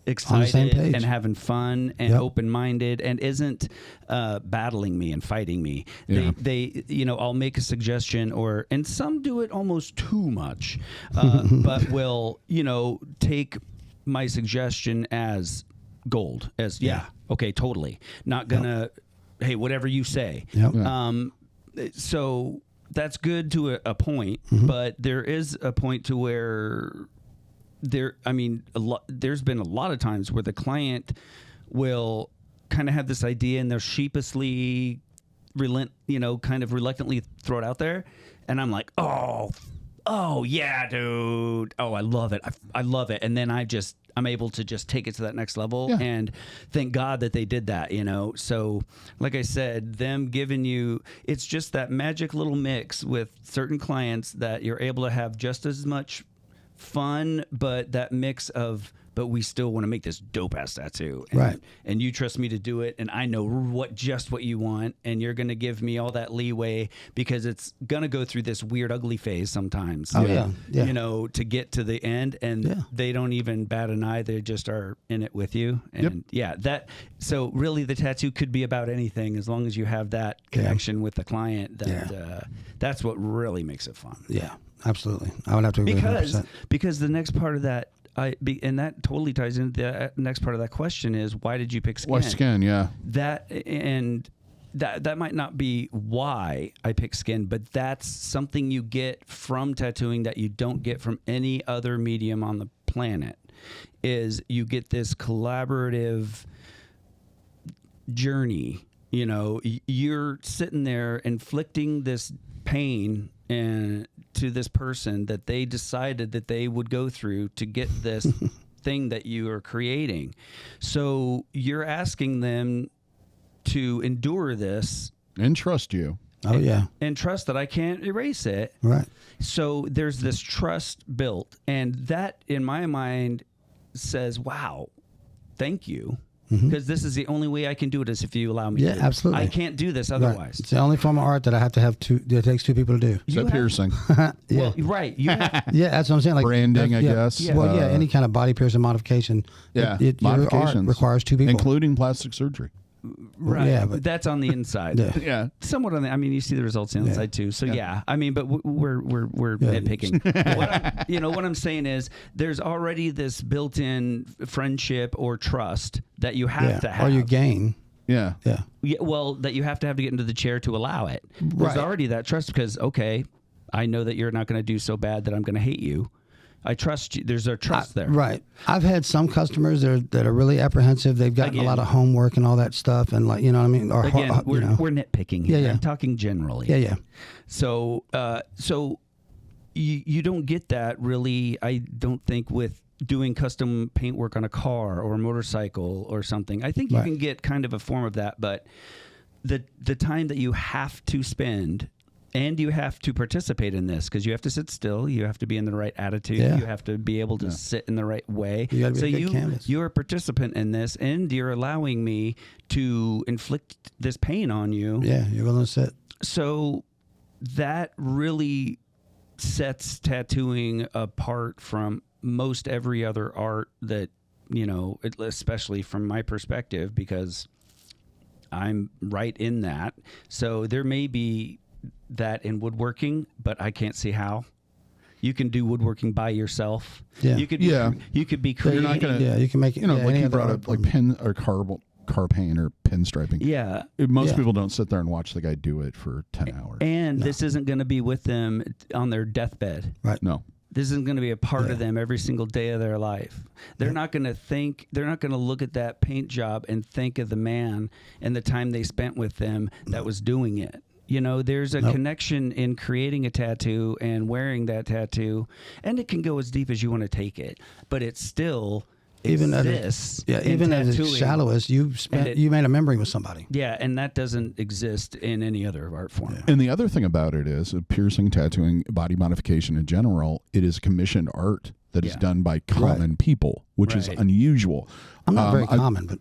[SPEAKER 3] excited and having fun and open-minded and isn't battling me and fighting me. They you know, I'll make a suggestion, and some do it almost too much, but will, you know, take my suggestion as gold, as okay, totally not gonna hey, whatever you say. So that's good to a point, but there is a point to where there's been a lot of times where the client will kind of have this idea and they're sheepishly kind of reluctantly throw it out there, and I'm like, oh yeah, dude, I love it, I love it, and then I'm able to just take it to that next level, and thank God that they did that, you know. So like I said, them giving you, it's just that magic little mix with certain clients that you're able to have just as much fun, but that mix of but we still want to make this dope ass tattoo. And,
[SPEAKER 2] Right.
[SPEAKER 3] And you trust me to do it, and I know what you want, and you're going to give me all that leeway because it's going to go through this weird ugly phase sometimes.
[SPEAKER 2] Oh, yeah.
[SPEAKER 3] You know, to get to the end, and they don't even bat an eye. They just are in it with you. And so really the tattoo could be about anything as long as you have that connection with the client. That's what really makes it fun.
[SPEAKER 2] Yeah, absolutely. I would have to agree 100%.
[SPEAKER 3] Because the next part of that, and that totally ties into the next part of that question is, why did you pick skin?
[SPEAKER 1] Why skin? Yeah.
[SPEAKER 3] That might not be why I pick skin, but that's something you get from tattooing that you don't get from any other medium on the planet. Is you get this collaborative journey. You know, you're sitting there inflicting this pain to this person that they decided that they would go through to get this thing that you are creating. So you're asking them to endure this
[SPEAKER 1] and trust you.
[SPEAKER 2] Oh, yeah.
[SPEAKER 3] And trust that I can't erase it.
[SPEAKER 2] Right.
[SPEAKER 3] So there's this trust built, and that in my mind says, wow, thank you. Because this is the only way I can do it is if you allow me to.
[SPEAKER 2] Yeah, absolutely.
[SPEAKER 3] I can't do this otherwise.
[SPEAKER 2] Right. It's the only form of art that I have to have it takes two people to do.
[SPEAKER 1] Is that piercing?
[SPEAKER 3] Well, right. You have,
[SPEAKER 2] Yeah, that's what I'm saying. Like
[SPEAKER 1] Branding, I guess.
[SPEAKER 3] Yeah.
[SPEAKER 2] Well, any kind of body piercing modification.
[SPEAKER 1] Yeah,
[SPEAKER 2] your art
[SPEAKER 1] modifications
[SPEAKER 2] requires two people.
[SPEAKER 1] including plastic surgery.
[SPEAKER 3] right.
[SPEAKER 2] Yeah,
[SPEAKER 3] but that's on the inside.
[SPEAKER 1] Yeah.
[SPEAKER 3] Somewhat on the. I mean, you see the results on the inside too. So yeah. I mean, but we're nitpicking. What I'm saying is, there's already this built-in friendship or trust that you have to have,
[SPEAKER 2] or you gain.
[SPEAKER 1] Yeah.
[SPEAKER 2] Yeah.
[SPEAKER 3] Yeah, well, that you have to get into the chair to allow it. There's already that trust because, okay, I know that you're not going to do so bad that I'm going to hate you. I trust you. There's a trust there.
[SPEAKER 2] Right. I've had some customers that are really apprehensive. They've gotten a lot of homework and all that stuff, and like, you know what I mean? Or,
[SPEAKER 3] Again, we're nitpicking here.
[SPEAKER 2] Yeah.
[SPEAKER 3] I'm talking generally.
[SPEAKER 2] Yeah.
[SPEAKER 3] So you don't get that really, I don't think, with doing custom paint work on a car or a motorcycle or something. I think you can get kind of a form of that, but the time that you have to spend and you have to participate in this, because you have to sit still, you have to be in the right attitude, you have to be able to sit in the right way.
[SPEAKER 2] You gotta be a good canvas.
[SPEAKER 3] You're a participant in this, and you're allowing me to inflict this pain on you.
[SPEAKER 2] Yeah, you're willing to sit.
[SPEAKER 3] So that really sets tattooing apart from most every other art that, especially from my perspective, because I'm right in that. So there may be that in woodworking, but I can't see how. You can do woodworking by yourself.
[SPEAKER 2] Yeah.
[SPEAKER 3] You could be creating.
[SPEAKER 1] You're not gonna,
[SPEAKER 2] you can make it.
[SPEAKER 1] like you brought
[SPEAKER 2] other
[SPEAKER 1] up, like pen or car paint or pinstriping.
[SPEAKER 3] Yeah.
[SPEAKER 1] Most people don't sit there and watch the guy do it for 10 hours.
[SPEAKER 3] And this isn't going to be with them on their deathbed.
[SPEAKER 2] Right.
[SPEAKER 1] No.
[SPEAKER 3] This isn't going to be a part of them every single day of their life. They're not going to look at that paint job and think of the man and the time they spent with them that was doing it. There's a connection in creating a tattoo and wearing that tattoo, and it can go as deep as you want to take it, but it's still
[SPEAKER 2] even
[SPEAKER 3] exists.
[SPEAKER 2] Even as it's shallow as you made a memory with somebody.
[SPEAKER 3] Yeah, and that doesn't exist in any other art form.
[SPEAKER 1] And the other thing about it is, piercing, tattooing, body modification in general, it is commissioned art that is done by common people, which is unusual.
[SPEAKER 2] I'm not very common, but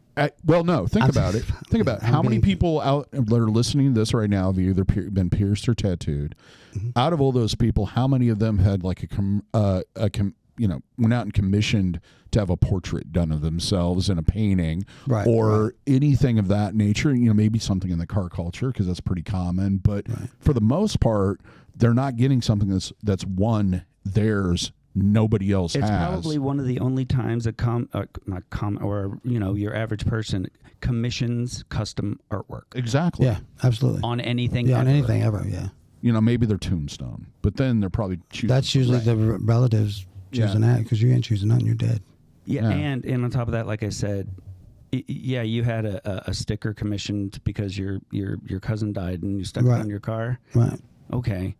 [SPEAKER 1] think about it. Think about how many people out that are listening to this right now have either been pierced or tattooed. Out of all those people, how many of them had like went out and commissioned to have a portrait done of themselves in a painting, or anything of that nature? Maybe something in the car culture, because that's pretty common. But for the most part, they're not getting something that's theirs. Nobody else has.
[SPEAKER 3] It's probably one of the only times your average person commissions custom artwork.
[SPEAKER 1] Exactly.
[SPEAKER 2] Yeah, absolutely.
[SPEAKER 3] On anything.
[SPEAKER 2] Yeah,
[SPEAKER 3] ever.
[SPEAKER 2] on anything ever. Yeah.
[SPEAKER 1] Maybe their tombstone, but then they're probably choosing.
[SPEAKER 2] That's usually the relatives choosing that, because you ain't choosing nothing. You're dead.
[SPEAKER 3] Yeah, and on top of that, like I said, you had a sticker commissioned because your cousin died and you stuck it on your car.
[SPEAKER 2] Right.
[SPEAKER 3] Okay,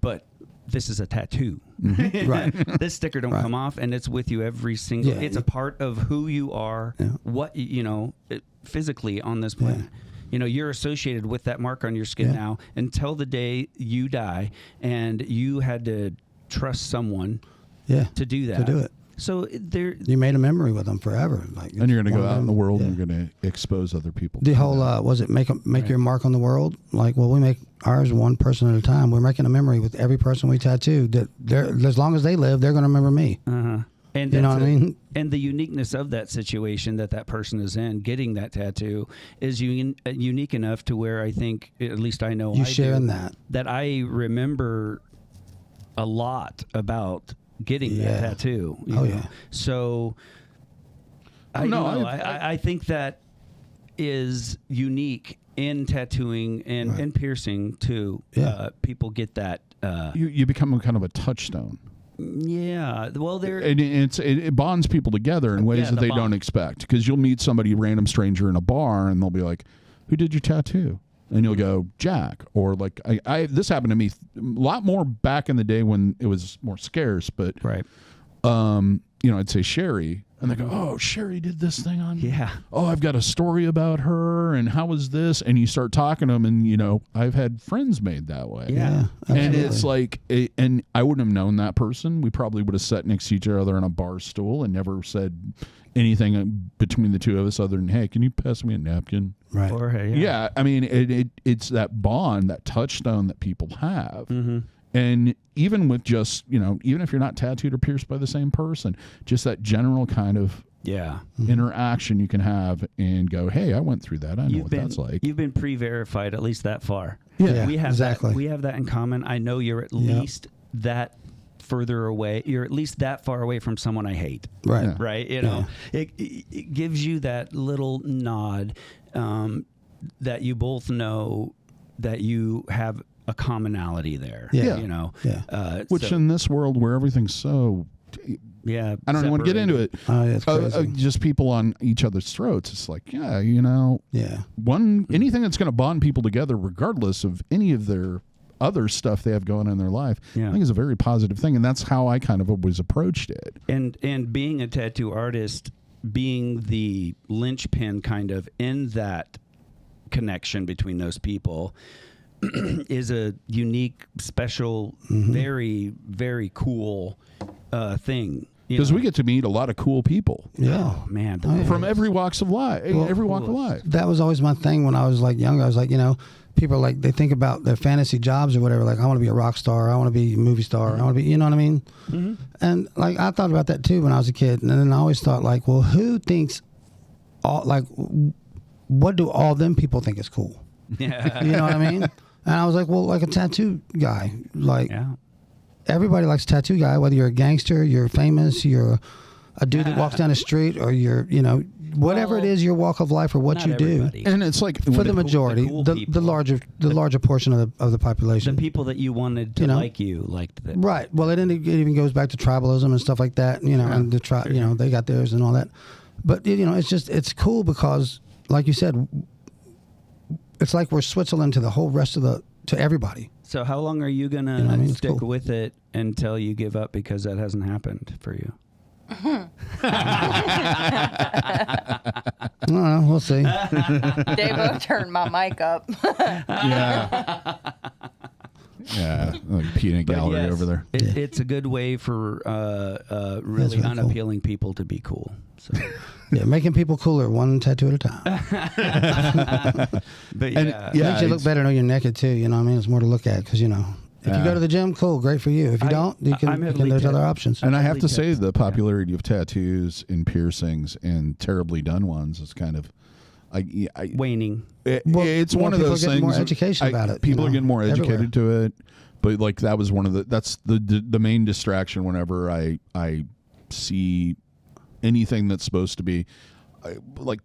[SPEAKER 3] but this is a tattoo.
[SPEAKER 2] Right.
[SPEAKER 3] This sticker don't come off, and it's with you every single.
[SPEAKER 2] Yeah.
[SPEAKER 3] It's a part of who you are.
[SPEAKER 2] Yeah.
[SPEAKER 3] What physically on this planet. You're associated with that mark on your skin now until the day you die, and you had to trust someone.
[SPEAKER 2] Yeah.
[SPEAKER 3] To do that.
[SPEAKER 2] To do it.
[SPEAKER 3] So there,
[SPEAKER 2] You made a memory with them forever. Like,
[SPEAKER 1] And you're going to
[SPEAKER 2] one
[SPEAKER 1] go
[SPEAKER 2] of
[SPEAKER 1] out in
[SPEAKER 2] them.
[SPEAKER 1] the world
[SPEAKER 2] Yeah.
[SPEAKER 1] and you're going to expose other people.
[SPEAKER 2] The
[SPEAKER 1] to
[SPEAKER 2] whole
[SPEAKER 1] that.
[SPEAKER 2] was it make your mark on the world? Like, well, we make ours one person at a time. We're making a memory with every person we tattoo. That they're, as long as they live, they're going to remember me.
[SPEAKER 3] and
[SPEAKER 2] You know what I mean?
[SPEAKER 3] And the uniqueness of that situation that person is in, getting that tattoo, is unique enough to where I think, at least I know,
[SPEAKER 2] You
[SPEAKER 3] I
[SPEAKER 2] sharing
[SPEAKER 3] do,
[SPEAKER 2] that.
[SPEAKER 3] I remember a lot about getting that tattoo. you know?
[SPEAKER 2] Yeah.
[SPEAKER 3] So I think that is unique in tattooing and in piercing too.
[SPEAKER 2] Yeah.
[SPEAKER 3] People get that.
[SPEAKER 1] You become kind of a touchstone.
[SPEAKER 3] Yeah. Well,
[SPEAKER 1] And it bonds people together in ways that they don't expect. Because you'll meet somebody, random stranger in a bar, and they'll be like, "Who did your tattoo?" And you'll go, "Jack." Or like, this happened to me a lot more back in the day when it was more scarce. But
[SPEAKER 3] right.
[SPEAKER 1] I'd say Sherry, and they go, "Oh, Sherry did this thing on me.
[SPEAKER 3] Yeah.
[SPEAKER 1] Oh, I've got a story about her, and how was this?" And you start talking to them, and I've had friends made that way.
[SPEAKER 3] Yeah.
[SPEAKER 1] And
[SPEAKER 2] absolutely.
[SPEAKER 1] it's like, and I wouldn't have known that person. We probably would have sat next to each other on a bar stool and never said anything between the two of us other than, "Hey, can you pass me a napkin?"
[SPEAKER 2] Right.
[SPEAKER 3] Or hey,
[SPEAKER 1] Yeah, I mean, it's that bond, that touchstone that people have.
[SPEAKER 3] Mm-hmm.
[SPEAKER 1] And even with just, even if you're not tattooed or pierced by the same person, just that general kind of
[SPEAKER 3] Yeah.
[SPEAKER 1] interaction you can have and go, "Hey, I went through that. I know what that's like."
[SPEAKER 3] You've been pre-verified at least that far.
[SPEAKER 2] Yeah,
[SPEAKER 3] we have
[SPEAKER 2] exactly.
[SPEAKER 3] That, we have that in common. I know you're at least that further away. You're at least that far away from someone I hate.
[SPEAKER 2] Right.
[SPEAKER 1] Yeah.
[SPEAKER 3] Right. It gives you that little nod that you both know that you have a commonality there.
[SPEAKER 2] Yeah. Yeah.
[SPEAKER 1] Which in this world where everything's so,
[SPEAKER 3] yeah,
[SPEAKER 1] I don't even want to get into it.
[SPEAKER 2] Oh, yeah, it's crazy.
[SPEAKER 1] Just people on each other's throats. It's like,
[SPEAKER 2] Yeah.
[SPEAKER 1] anything that's going to bond people together, regardless of any of their other stuff they have going on in their life,
[SPEAKER 3] Yeah.
[SPEAKER 1] I think is a very positive thing. And that's how I kind of always approached it.
[SPEAKER 3] And being a tattoo artist, being the linchpin kind of in that connection between those people is a unique, special, very, very cool thing.
[SPEAKER 1] Because we get to meet a lot of cool people
[SPEAKER 2] Yeah.
[SPEAKER 3] Oh, man.
[SPEAKER 1] from every walks of life, every walk of life.
[SPEAKER 2] That was always my thing when I was like younger. I was like, people are like, they think about their fantasy jobs or whatever. Like, I want to be a rock star. I want to be a movie star. I want to be, you know what I mean? Mm-hmm. And like, I thought about that too when I was a kid. And then I always thought like, well, who thinks what do all them people think is cool?
[SPEAKER 3] Yeah.
[SPEAKER 2] You know what I mean? And I was like, well, like a tattoo guy, like everybody likes a tattoo guy, whether you're a gangster, you're famous, you're a dude that walks down the street, or you're, whatever it is, your walk of life or what you
[SPEAKER 3] everybody.
[SPEAKER 2] do.
[SPEAKER 1] And it's like,
[SPEAKER 2] For the majority,
[SPEAKER 3] cool
[SPEAKER 2] the
[SPEAKER 3] people.
[SPEAKER 2] larger portion of the population.
[SPEAKER 3] The people that you wanted to like you liked that.
[SPEAKER 2] Right. Well, it even goes back to tribalism and stuff like that. And the they got theirs and all that. But it's cool because, like you said, it's like we're Switzerland to the whole rest of to everybody.
[SPEAKER 3] So how long are you gonna
[SPEAKER 2] It's
[SPEAKER 3] stick
[SPEAKER 2] cool.
[SPEAKER 3] with it until you give up because that hasn't happened for you?
[SPEAKER 2] I don't know. We'll see.
[SPEAKER 4] Dave turned my mic up.
[SPEAKER 1] yeah. Yeah, like peanut gallery
[SPEAKER 3] yes,
[SPEAKER 1] over there.
[SPEAKER 3] It's a good way for really
[SPEAKER 2] really
[SPEAKER 3] unappealing people to be cool. So.
[SPEAKER 2] Yeah, making people cooler, one tattoo at a time.
[SPEAKER 3] But
[SPEAKER 2] Makes you look better when you're naked too. You know what I mean? It's more to look at because if you go to the gym, cool, great for you. If you don't, there's other options.
[SPEAKER 1] And I have to say, the popularity of tattoos and piercings and terribly done ones is kind of
[SPEAKER 3] waning.
[SPEAKER 1] It's one of those
[SPEAKER 2] people are
[SPEAKER 1] things.
[SPEAKER 2] getting more education about it.
[SPEAKER 1] People are getting more educated
[SPEAKER 2] everywhere.
[SPEAKER 1] to it, but like that was that's the main distraction whenever I see anything that's supposed to be like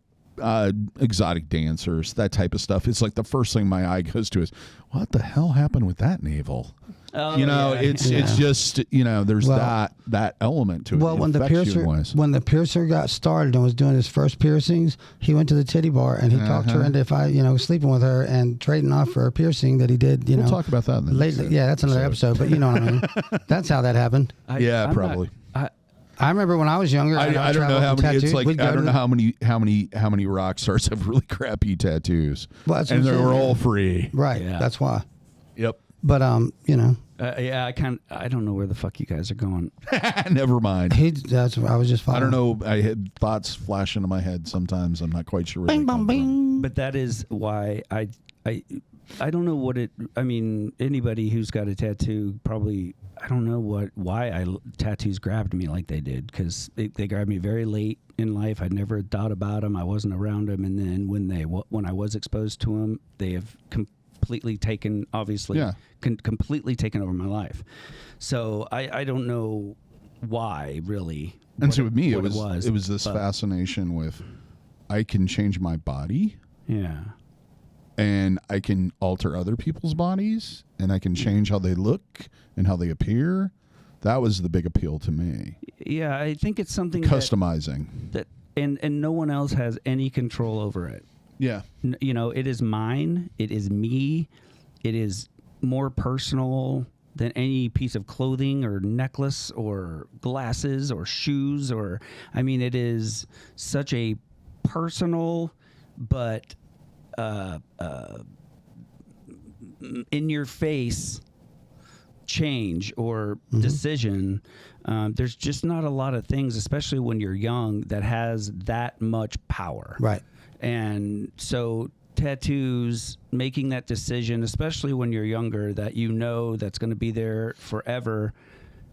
[SPEAKER 1] exotic dancers, that type of stuff. It's like the first thing my eye goes to is, what the hell happened with that navel? It's just there's that element to it.
[SPEAKER 2] Well, when the piercer got started and was doing his first piercings, he went to the titty bar and he talked her into sleeping with her and trading off for a piercing that he did.
[SPEAKER 1] We'll talk about that in the
[SPEAKER 2] lately. Yeah, that's another episode, but you know what I mean. That's how that happened.
[SPEAKER 1] Probably.
[SPEAKER 2] I remember when I was younger.
[SPEAKER 1] I don't know how many. It's like I don't know how many rock stars have really crappy tattoos.
[SPEAKER 2] Well, that's
[SPEAKER 1] and
[SPEAKER 2] what I'm
[SPEAKER 1] they were
[SPEAKER 2] saying.
[SPEAKER 1] all free.
[SPEAKER 2] Right.
[SPEAKER 3] Yeah.
[SPEAKER 2] That's why.
[SPEAKER 1] Yep.
[SPEAKER 2] But you know,
[SPEAKER 3] Yeah, I don't know where the fuck you guys are going.
[SPEAKER 1] Never mind.
[SPEAKER 2] I was just following.
[SPEAKER 1] I don't know. I had thoughts flash into my head sometimes. I'm not quite sure where
[SPEAKER 2] Bing
[SPEAKER 1] they
[SPEAKER 2] bong
[SPEAKER 1] come
[SPEAKER 2] bing.
[SPEAKER 3] But that is why I don't know what it. I mean, anybody who's got a tattoo probably. I don't know why tattoos grabbed me like they did, because they grabbed me very late in life. I never thought about them. I wasn't around them, and then when I was exposed to them, they have completely taken, obviously, completely taken over my life. So I don't know why, really.
[SPEAKER 1] And so with me, it was this fascination with, I can change my body.
[SPEAKER 3] Yeah.
[SPEAKER 1] And I can alter other people's bodies, and I can change how they look and how they appear. That was the big appeal to me.
[SPEAKER 3] Yeah, I think it's something
[SPEAKER 1] customizing
[SPEAKER 3] that and no one else has any control over it.
[SPEAKER 1] Yeah.
[SPEAKER 3] You know, it is mine. It is me. It is more personal than any piece of clothing or necklace or glasses or shoes or, I mean, it is such a personal but in your face change or decision. There's just not a lot of things, especially when you're young, that has that much power.
[SPEAKER 2] Right.
[SPEAKER 3] And so tattoos, making that decision, especially when you're younger, that you know that's going to be there forever,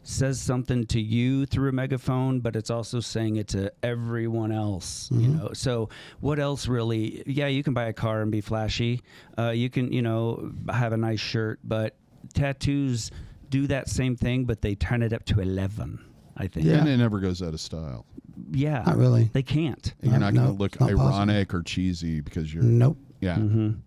[SPEAKER 3] says something to you through a megaphone, but it's also saying it to everyone else, you know. So what else really? Yeah, you can buy a car and be flashy. You can, you know, have a nice shirt, but tattoos do that same thing, but they turn it up to 11, I think.
[SPEAKER 1] Yeah. And it never goes out of style.
[SPEAKER 3] Yeah.
[SPEAKER 2] Not really.
[SPEAKER 3] They can't.
[SPEAKER 1] You're not going to
[SPEAKER 2] No,
[SPEAKER 1] look
[SPEAKER 2] it's not
[SPEAKER 1] ironic or cheesy because you're...
[SPEAKER 2] Nope.
[SPEAKER 1] Yeah.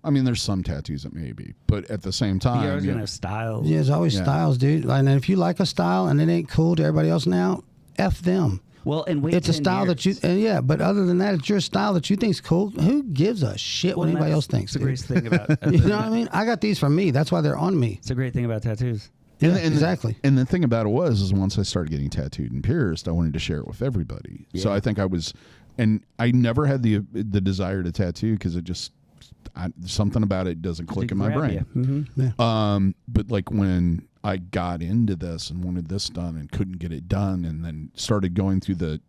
[SPEAKER 1] I mean, there's some tattoos that may be, but at the same time...
[SPEAKER 3] You're always going to have styles.
[SPEAKER 2] Yeah, there's always styles, dude. And if you like a style and it ain't cool to everybody else now, F them.
[SPEAKER 3] Well, and wait,
[SPEAKER 2] it's a style that you... yeah, but other than that, it's your style that you think's cool. Who gives a shit what anybody else thinks?
[SPEAKER 3] It's the greatest thing about...
[SPEAKER 2] you know what I mean? I got these for me. That's why they're on me.
[SPEAKER 3] It's a great thing about tattoos.
[SPEAKER 2] Yeah, exactly.
[SPEAKER 1] And the thing about it is once I started getting tattooed and pierced, I wanted to share it with everybody. Yeah. So I think I was... And I never had the desire to tattoo because it just... something about it doesn't click in my brain.
[SPEAKER 2] Yeah.
[SPEAKER 1] But like when I got into this and wanted this done and couldn't get it done, and then started going through the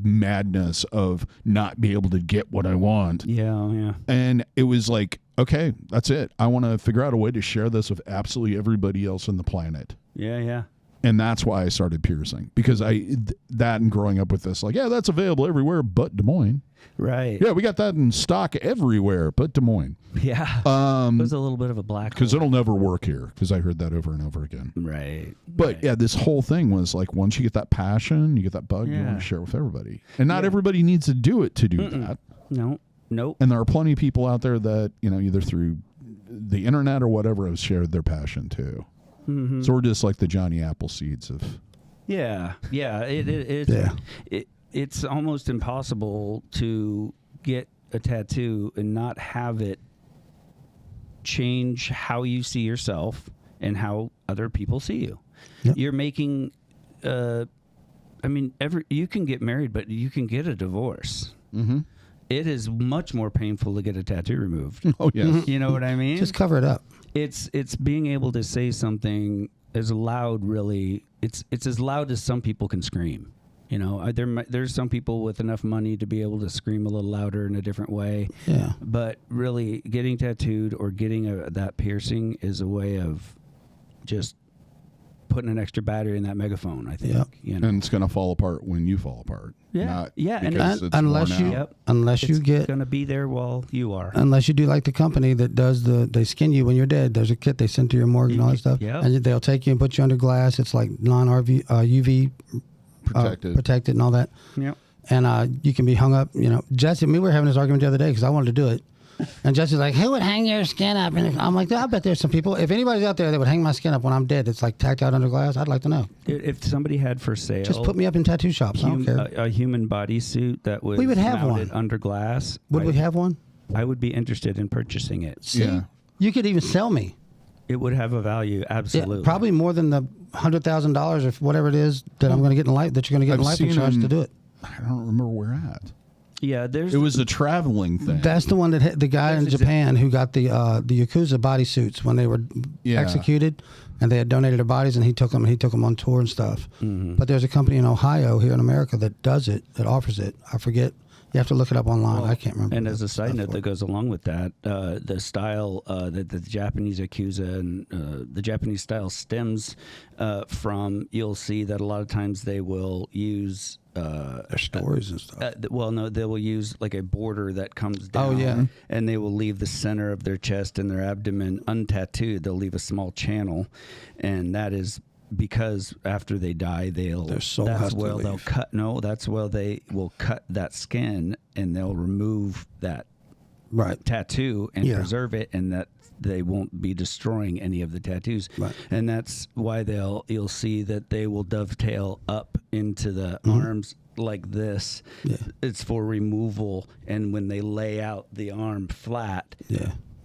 [SPEAKER 1] madness of not being able to get what I want.
[SPEAKER 3] Yeah.
[SPEAKER 1] And it was like, okay, that's it. I want to figure out a way to share this with absolutely everybody else on the planet.
[SPEAKER 3] Yeah.
[SPEAKER 1] And that's why I started piercing, because that and growing up with this, like, yeah, that's available everywhere but Des Moines.
[SPEAKER 3] Right.
[SPEAKER 1] Yeah, we got that in stock everywhere but Des Moines.
[SPEAKER 3] Yeah. It was a little bit of a black
[SPEAKER 1] because it'll never work here, because I heard that over and over again.
[SPEAKER 3] Right.
[SPEAKER 1] But yeah, this whole thing was like, once you get that passion, you get that bug, you want to share with everybody. And not everybody needs to do it to do that.
[SPEAKER 3] No. Nope.
[SPEAKER 1] And there are plenty of people out there that, you know, either through the internet or whatever, have shared their passion too. So we're just like the Johnny Appleseeds of...
[SPEAKER 3] Yeah. It's almost impossible to get a tattoo and not have it change how you see yourself and how other people see you. Yep. You're making, you can get married, but you can get a divorce. It is much more painful to get a tattoo removed.
[SPEAKER 1] Oh, yes.
[SPEAKER 3] You know what I mean?
[SPEAKER 2] Just cover it up.
[SPEAKER 3] It's being able to say something as loud, really. It's as loud as some people can scream. You know, there's some people with enough money to be able to scream a little louder in a different way.
[SPEAKER 2] Yeah.
[SPEAKER 3] But really, getting tattooed or getting that piercing is a way of just putting an extra battery in that megaphone, I think.
[SPEAKER 2] Yep.
[SPEAKER 3] You know?
[SPEAKER 1] And it's going to fall apart when you fall apart.
[SPEAKER 3] Yeah.
[SPEAKER 2] Unless you get
[SPEAKER 3] going to be there while you are.
[SPEAKER 2] Unless you do like the company that does they skin you when you're dead. There's a kit they send to your morgue and all that stuff.
[SPEAKER 3] Yep.
[SPEAKER 2] And they'll take you and put you under glass. It's like UV protected and all that.
[SPEAKER 3] Yep.
[SPEAKER 2] And you can be hung up. You know, Jesse and me were having this argument the other day because I wanted to do it. And Jesse's like, who would hang your skin up? And I'm like, I bet there's some people. If anybody's out there that would hang my skin up when I'm dead, it's like tacked out under glass, I'd like to know.
[SPEAKER 3] If somebody had for sale,
[SPEAKER 2] just put me up in tattoo shops. I don't care.
[SPEAKER 3] A human bodysuit that was
[SPEAKER 2] we would have
[SPEAKER 3] mounted
[SPEAKER 2] one
[SPEAKER 3] under glass.
[SPEAKER 2] Would we have one?
[SPEAKER 3] I would be interested in purchasing it.
[SPEAKER 2] See? Yeah. You could even sell me.
[SPEAKER 3] It would have a value, absolutely.
[SPEAKER 2] Yeah, probably more than the $100,000 or whatever it is that I'm going to get in life. That you're going to get in life insurance to do it.
[SPEAKER 1] I don't remember where at.
[SPEAKER 3] Yeah,
[SPEAKER 1] It was a traveling thing.
[SPEAKER 2] That's the one that hit the guy in Japan who got the Yakuza bodysuits when they were executed, and they had donated their bodies, and he took them on tour and stuff.
[SPEAKER 3] Mm-hmm.
[SPEAKER 2] But there's a company in Ohio here in America that does it, that offers it. I forget. You have to look it up online. I can't remember.
[SPEAKER 3] And as a side note that goes along with that, the style that the Japanese Yakuza and the Japanese style stems from, you'll see that a lot of times they will use
[SPEAKER 2] their stories and stuff.
[SPEAKER 3] They will use like a border that comes down.
[SPEAKER 2] Oh, yeah.
[SPEAKER 3] And they will leave the center of their chest and their abdomen untattooed. They'll leave a small channel, and that is because after they die,
[SPEAKER 2] their soul has to leave.
[SPEAKER 3] they'll cut. No, that's where they will cut that skin, and they'll remove that tattoo and preserve it, and that they won't be destroying any of the tattoos.
[SPEAKER 2] Right.
[SPEAKER 3] And that's why you'll see that they will dovetail up into the arms like this.
[SPEAKER 2] Yeah.
[SPEAKER 3] It's for removal, and when they lay out the arm flat,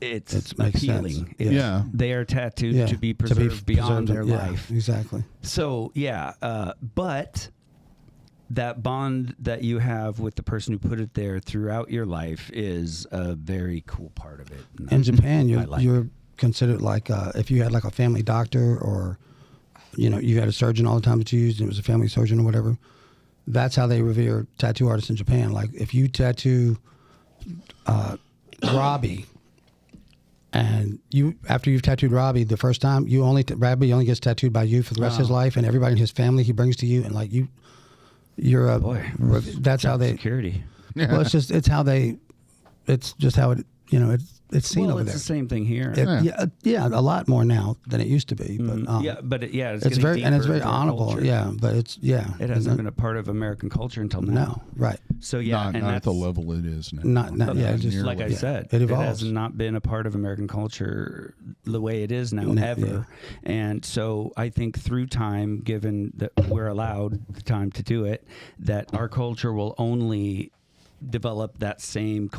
[SPEAKER 3] it's appealing. They are tattooed to be preserved beyond their life.
[SPEAKER 2] Exactly.
[SPEAKER 3] So but that bond that you have with the person who put it there throughout your life is a very cool part of it.
[SPEAKER 2] In Japan, you're considered like if you had like a family doctor, or you had a surgeon all the time that you used, and it was a family surgeon or whatever. That's how they revere tattoo artists in Japan. Like if you tattoo Robbie. And after you've tattooed Robbie the first time, Robbie only gets tattooed by you for the rest of his life, and everybody in his family he brings to you, and like you're a boy. That's how they
[SPEAKER 3] security.
[SPEAKER 2] Well, it's just how it it's seen over there.
[SPEAKER 3] It's the same thing here.
[SPEAKER 2] A lot more now than it used to be. But
[SPEAKER 3] it's
[SPEAKER 2] very
[SPEAKER 3] deeper
[SPEAKER 2] honorable.
[SPEAKER 3] culture.
[SPEAKER 2] Yeah, but
[SPEAKER 3] it hasn't been a part of American culture until now.
[SPEAKER 2] No, right.
[SPEAKER 3] So
[SPEAKER 1] not at the level it is now.
[SPEAKER 3] Just like I said, it has not been a part of American culture the way it is now ever. Yeah. And so I think through time, given that we're allowed the time to do it, that our culture will only develop that same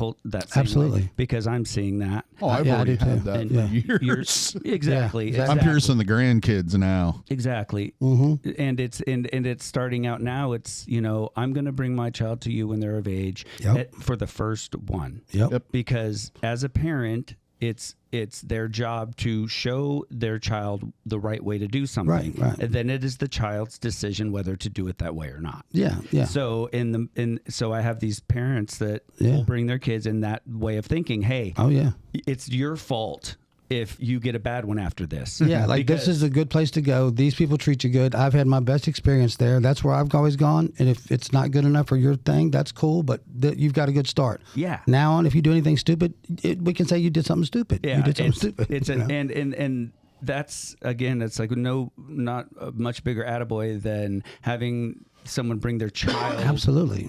[SPEAKER 2] absolutely
[SPEAKER 3] way, because I'm seeing that.
[SPEAKER 1] Oh, I've already had that for years.
[SPEAKER 3] Exactly.
[SPEAKER 1] I'm piercing the grandkids now.
[SPEAKER 3] Exactly.
[SPEAKER 2] Mm-hmm.
[SPEAKER 3] And it's starting out now. It's I'm going to bring my child to you when they're of age for the first one.
[SPEAKER 2] Yep.
[SPEAKER 3] Because as a parent, it's their job to show their child the right way to do something.
[SPEAKER 2] Right.
[SPEAKER 3] And then it is the child's decision whether to do it that way or not.
[SPEAKER 2] Yeah.
[SPEAKER 3] So so I have these parents that will bring their kids in that way of thinking. Hey, it's your fault if you get a bad one after this.
[SPEAKER 2] Yeah, like this is a good place to go. These people treat you good. I've had my best experience there. That's where I've always gone. And if it's not good enough for your thing, that's cool, but you've got a good start.
[SPEAKER 3] Yeah.
[SPEAKER 2] Now on, if you do anything stupid, we can say you did something stupid.
[SPEAKER 3] Yeah,
[SPEAKER 2] you did something stupid.
[SPEAKER 3] And that's, again, it's like not a much bigger attaboy than having someone bring their child.
[SPEAKER 2] Absolutely.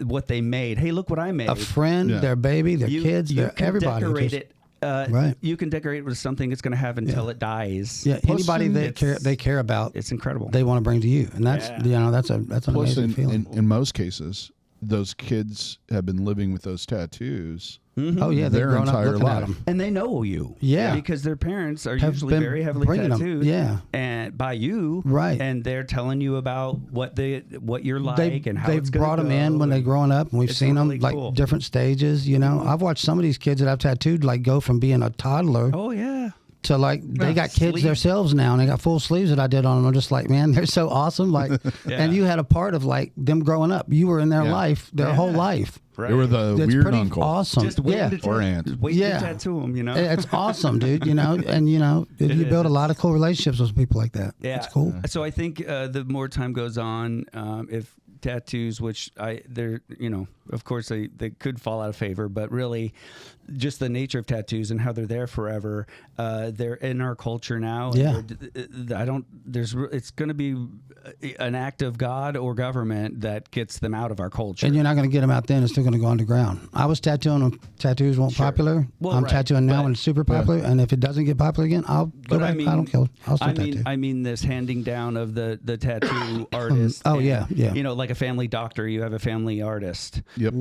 [SPEAKER 3] What they made. Hey, look what I made.
[SPEAKER 2] A friend, their baby, their kids, everybody.
[SPEAKER 3] Decorate it.
[SPEAKER 2] Right.
[SPEAKER 3] You can decorate it with something it's going to have until it dies.
[SPEAKER 2] Yeah, anybody they care about,
[SPEAKER 3] it's incredible.
[SPEAKER 2] They want to bring to you, and that's that's an amazing feeling.
[SPEAKER 1] In most cases, those kids have been living with those tattoos.
[SPEAKER 2] Mm-hmm. Oh yeah,
[SPEAKER 1] their entire life,
[SPEAKER 3] and they know you.
[SPEAKER 2] Yeah,
[SPEAKER 3] because their parents are usually very heavily tattooed.
[SPEAKER 2] Yeah,
[SPEAKER 3] and by you,
[SPEAKER 2] right?
[SPEAKER 3] And they're telling you about what you're like and how
[SPEAKER 2] they've brought them in when they're growing up, and we've seen them like different stages. I've watched some of these kids that I've tattooed like go from being a toddler.
[SPEAKER 3] Oh yeah.
[SPEAKER 2] So like they got kids themselves now, and they got full sleeves that I did on them. I'm just like, man, they're so awesome. Like, and you had a part of like them growing up. You were in their life, their whole life.
[SPEAKER 1] Right. They were the weird uncle.
[SPEAKER 2] Awesome.
[SPEAKER 3] Just or
[SPEAKER 1] aunt.
[SPEAKER 3] Wait to tattoo them.
[SPEAKER 2] It's awesome, dude. And you build a lot of cool relationships with people like that.
[SPEAKER 3] Yeah,
[SPEAKER 2] it's cool.
[SPEAKER 3] So I think the more time goes on, if tattoos, which they're of course they could fall out of favor, but really just the nature of tattoos and how they're there forever, they're in our culture now.
[SPEAKER 2] Yeah.
[SPEAKER 3] It's going to be an act of God or government that gets them out of our culture,
[SPEAKER 2] and you're not going to get them out then. It's still going to go underground. I was tattooing when tattoos weren't popular. I'm tattooing now when it's super popular, and if it doesn't get popular again, I'll go back. I don't care. I'll still tattoo.
[SPEAKER 3] I mean this handing down of the tattoo artist.
[SPEAKER 2] Oh yeah.
[SPEAKER 3] Like a family doctor, you have a family artist.
[SPEAKER 1] Yep.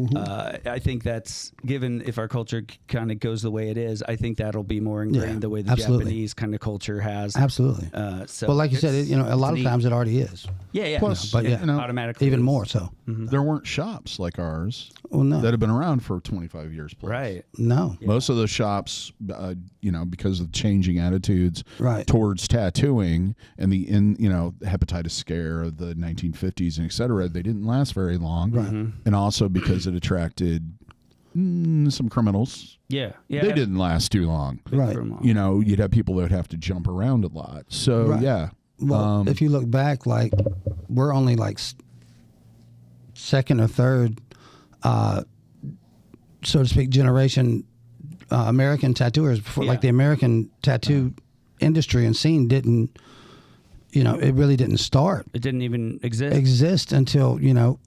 [SPEAKER 3] I think that's given if our culture kind of goes the way it is, I think that'll be more ingrained the way the
[SPEAKER 2] absolutely.
[SPEAKER 3] Japanese kind of culture has.
[SPEAKER 2] Absolutely.
[SPEAKER 3] So
[SPEAKER 2] Well, like you said, a lot of
[SPEAKER 3] neat.
[SPEAKER 2] times it already is.
[SPEAKER 3] Yeah.
[SPEAKER 1] Plus,
[SPEAKER 2] but yeah,
[SPEAKER 3] automatically
[SPEAKER 2] even
[SPEAKER 3] is.
[SPEAKER 2] more so.
[SPEAKER 1] there weren't shops like ours
[SPEAKER 2] Well, no.
[SPEAKER 1] that have been around for 25 years plus.
[SPEAKER 3] Right.
[SPEAKER 2] No.
[SPEAKER 1] Most of those shops, because of changing attitudes
[SPEAKER 2] Right.
[SPEAKER 1] towards tattooing and the hepatitis scare of the 1950s and et cetera, they didn't last very long.
[SPEAKER 2] Right.
[SPEAKER 1] And also because it attracted some criminals.
[SPEAKER 3] Yeah.
[SPEAKER 1] They didn't last too long.
[SPEAKER 2] Right.
[SPEAKER 1] You'd have people that would have to jump around a lot. So,
[SPEAKER 2] Right.
[SPEAKER 1] yeah.
[SPEAKER 2] Well, if you look back, like we're only like second or third, so to speak, generation American tattooers. Before, like the American tattoo industry and scene didn't, it really didn't start.
[SPEAKER 3] It didn't even exist
[SPEAKER 2] Until the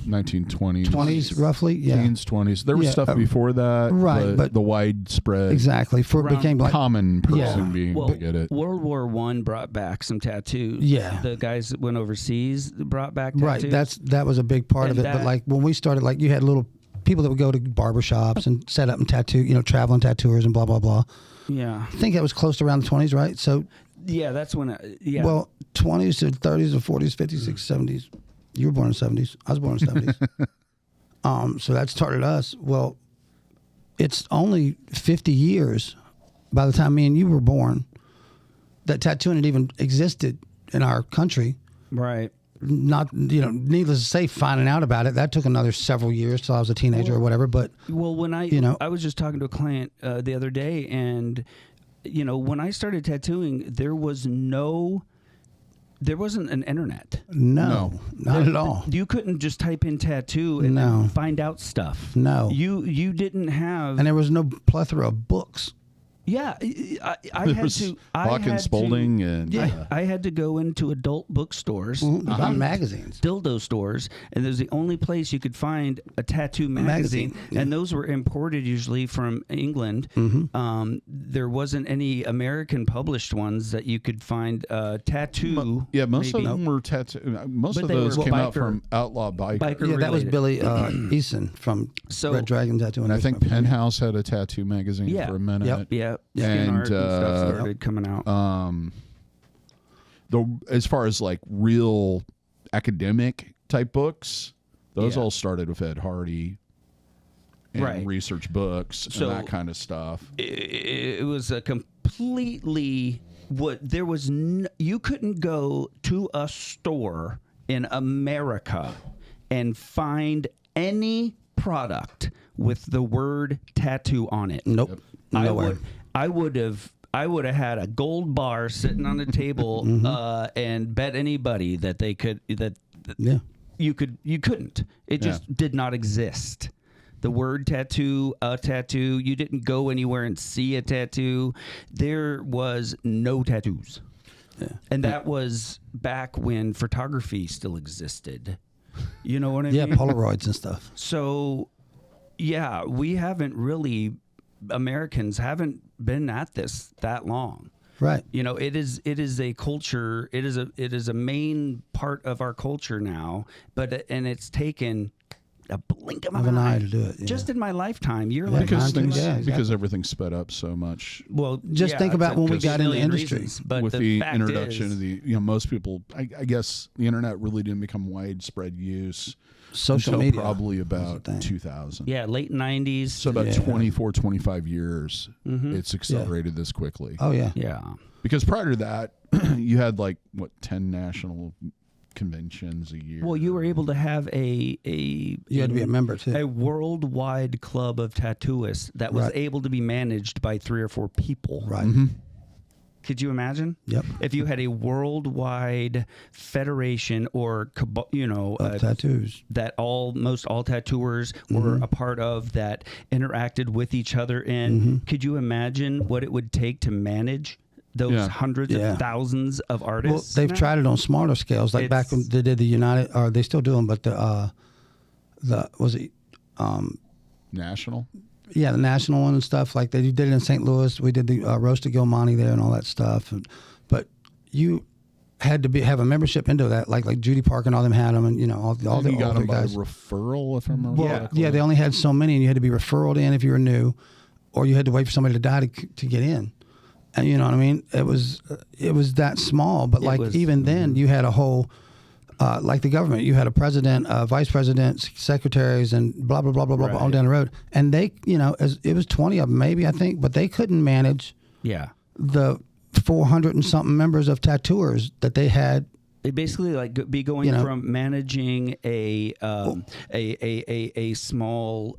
[SPEAKER 1] 1920s.
[SPEAKER 2] 20s roughly. Yeah.
[SPEAKER 1] Teens, 20s. There was
[SPEAKER 2] Yeah,
[SPEAKER 1] stuff before that.
[SPEAKER 2] right, but
[SPEAKER 1] the widespread
[SPEAKER 2] exactly. For it
[SPEAKER 3] Around
[SPEAKER 2] became like
[SPEAKER 1] common person
[SPEAKER 2] Yeah.
[SPEAKER 1] being
[SPEAKER 3] Well,
[SPEAKER 1] to get it.
[SPEAKER 3] World War I brought back some tattoos.
[SPEAKER 2] Yeah.
[SPEAKER 3] The guys that went overseas brought back tattoos.
[SPEAKER 2] right. That was a big part
[SPEAKER 3] And
[SPEAKER 2] of it. But
[SPEAKER 3] that-
[SPEAKER 2] like when we started, like you had little people that would go to barber shops and set up and tattoo, traveling tattooers and blah blah blah.
[SPEAKER 3] Yeah.
[SPEAKER 2] I think that was close to around the 20s, right? So,
[SPEAKER 3] Yeah, that's when
[SPEAKER 2] well, 20s to 30s to 40s, 50s, 60s, 70s. You were born in the 70s. I was born in the 70s. So that started us. Well, it's only 50 years by the time me and you were born that tattooing had even existed in our country.
[SPEAKER 3] right.
[SPEAKER 2] Not, needless to say, finding out about it, that took another several years till I was a teenager or whatever. But
[SPEAKER 3] Well, when I I was just talking to a client the other day, and when I started tattooing, there wasn't an internet.
[SPEAKER 2] no, not at all.
[SPEAKER 3] You couldn't just type in tattoo and
[SPEAKER 2] No.
[SPEAKER 3] then find out stuff.
[SPEAKER 2] No.
[SPEAKER 3] You didn't have.
[SPEAKER 2] And there was no plethora of books.
[SPEAKER 3] Yeah, I
[SPEAKER 1] There
[SPEAKER 3] had
[SPEAKER 1] was
[SPEAKER 3] to.
[SPEAKER 1] Hawk and Spalding and
[SPEAKER 3] I had to go into adult bookstores,
[SPEAKER 2] Buy magazines.
[SPEAKER 3] dildo stores, and there's the only place you could find a tattoo magazine,
[SPEAKER 2] yeah.
[SPEAKER 3] and those were imported usually from England. There wasn't any American published ones that you could find. Tattoo.
[SPEAKER 1] Yeah, most
[SPEAKER 3] maybe.
[SPEAKER 1] of them were tattoo. Most
[SPEAKER 3] But
[SPEAKER 1] of
[SPEAKER 3] they
[SPEAKER 1] those
[SPEAKER 3] were
[SPEAKER 1] came out
[SPEAKER 3] biker-
[SPEAKER 1] from Outlaw Biker.
[SPEAKER 3] biker
[SPEAKER 2] Yeah, that was
[SPEAKER 3] related.
[SPEAKER 2] Billy Eason from
[SPEAKER 3] So-
[SPEAKER 2] Red Dragon Tattoo.
[SPEAKER 1] And I think Penthouse had a tattoo magazine
[SPEAKER 3] Yeah.
[SPEAKER 1] for a minute.
[SPEAKER 2] Yep.
[SPEAKER 3] Yeah,
[SPEAKER 1] And,
[SPEAKER 3] Skin Art and stuff started coming out.
[SPEAKER 1] As far as like real academic type books, those
[SPEAKER 3] Yeah.
[SPEAKER 1] all started with Ed Hardy and
[SPEAKER 3] Right.
[SPEAKER 1] research books
[SPEAKER 3] So-
[SPEAKER 1] and that kind of stuff.
[SPEAKER 3] It was a completely there was you couldn't go to a store in America and find any product with the word tattoo on it.
[SPEAKER 2] Nope. Nowhere.
[SPEAKER 3] I would have had a gold bar sitting on the table and bet anybody that they could
[SPEAKER 2] Yeah.
[SPEAKER 3] you couldn't. It just did not exist. The word tattoo, a tattoo, you didn't go anywhere and see a tattoo. There was no tattoos.
[SPEAKER 2] Yeah.
[SPEAKER 3] And that was back when photography still existed. You know what I
[SPEAKER 2] Yeah,
[SPEAKER 3] mean?
[SPEAKER 2] Polaroids and stuff.
[SPEAKER 3] So, yeah, we haven't really, Americans haven't been at this that long.
[SPEAKER 2] Right.
[SPEAKER 3] It is a culture. It is a main part of our culture now. And it's taken a blink of an eye
[SPEAKER 2] to do it. Yeah.
[SPEAKER 3] just in my lifetime. You're
[SPEAKER 2] Yeah,
[SPEAKER 3] like
[SPEAKER 1] Because
[SPEAKER 2] mine too.
[SPEAKER 1] things,
[SPEAKER 2] Yeah, exactly.
[SPEAKER 1] because everything's sped up so much
[SPEAKER 3] well,
[SPEAKER 2] Just think about when we got in the
[SPEAKER 3] million
[SPEAKER 2] industry.
[SPEAKER 3] reasons, but
[SPEAKER 1] with the
[SPEAKER 3] fact
[SPEAKER 1] introduction
[SPEAKER 3] is,
[SPEAKER 1] of the most people. I guess the internet really didn't become widespread use
[SPEAKER 2] Social
[SPEAKER 1] until
[SPEAKER 2] media.
[SPEAKER 1] probably
[SPEAKER 2] was the
[SPEAKER 1] about
[SPEAKER 2] thing.
[SPEAKER 1] 2000.
[SPEAKER 3] yeah, late 90s.
[SPEAKER 1] So about
[SPEAKER 2] Yeah.
[SPEAKER 1] 24, 25 years, it's accelerated this quickly.
[SPEAKER 2] Oh, yeah.
[SPEAKER 3] yeah.
[SPEAKER 1] Because prior to that, you had 10 national conventions a year.
[SPEAKER 3] Well, you were able to have
[SPEAKER 2] You had to be a member, too.
[SPEAKER 3] a worldwide club of tattooists that was
[SPEAKER 2] Right.
[SPEAKER 3] able to be managed by 3 or 4 people.
[SPEAKER 2] Right.
[SPEAKER 3] Could you imagine?
[SPEAKER 2] Yep.
[SPEAKER 3] If you had a worldwide federation or
[SPEAKER 2] Of tattoos.
[SPEAKER 3] that most all tattooers were a part of, that interacted with each other in, could you imagine what it would take to manage those
[SPEAKER 1] Yeah.
[SPEAKER 3] hundreds
[SPEAKER 2] Yeah.
[SPEAKER 3] of thousands of
[SPEAKER 2] Well,
[SPEAKER 3] artists?
[SPEAKER 2] they've
[SPEAKER 3] now?
[SPEAKER 2] tried it on smaller scales, like back when
[SPEAKER 3] It's-
[SPEAKER 2] they did the United, or they still do them, but the was it,
[SPEAKER 1] national.
[SPEAKER 2] yeah, the national one and stuff. Like they did it in St. Louis. We did the Roast of Gilmani there and all that stuff. But had to have a membership into that, like Judy Parker and all them had them, and all the
[SPEAKER 1] You got
[SPEAKER 2] older
[SPEAKER 1] them by
[SPEAKER 2] guys.
[SPEAKER 1] referral, if I remember correctly.
[SPEAKER 2] Yeah, they only had so many, and you had to be referred in if you were new, or you had to wait for somebody to die to get in. And you know what I mean? It was that small, but even then, you had a whole. Like the government, you had a president, vice presidents, secretaries, and blah blah blah blah blah all down the road. And they, it was 20 of them maybe, I think, but they couldn't manage the 400 and something members of tattooers that they had.
[SPEAKER 3] They basically be going from managing a small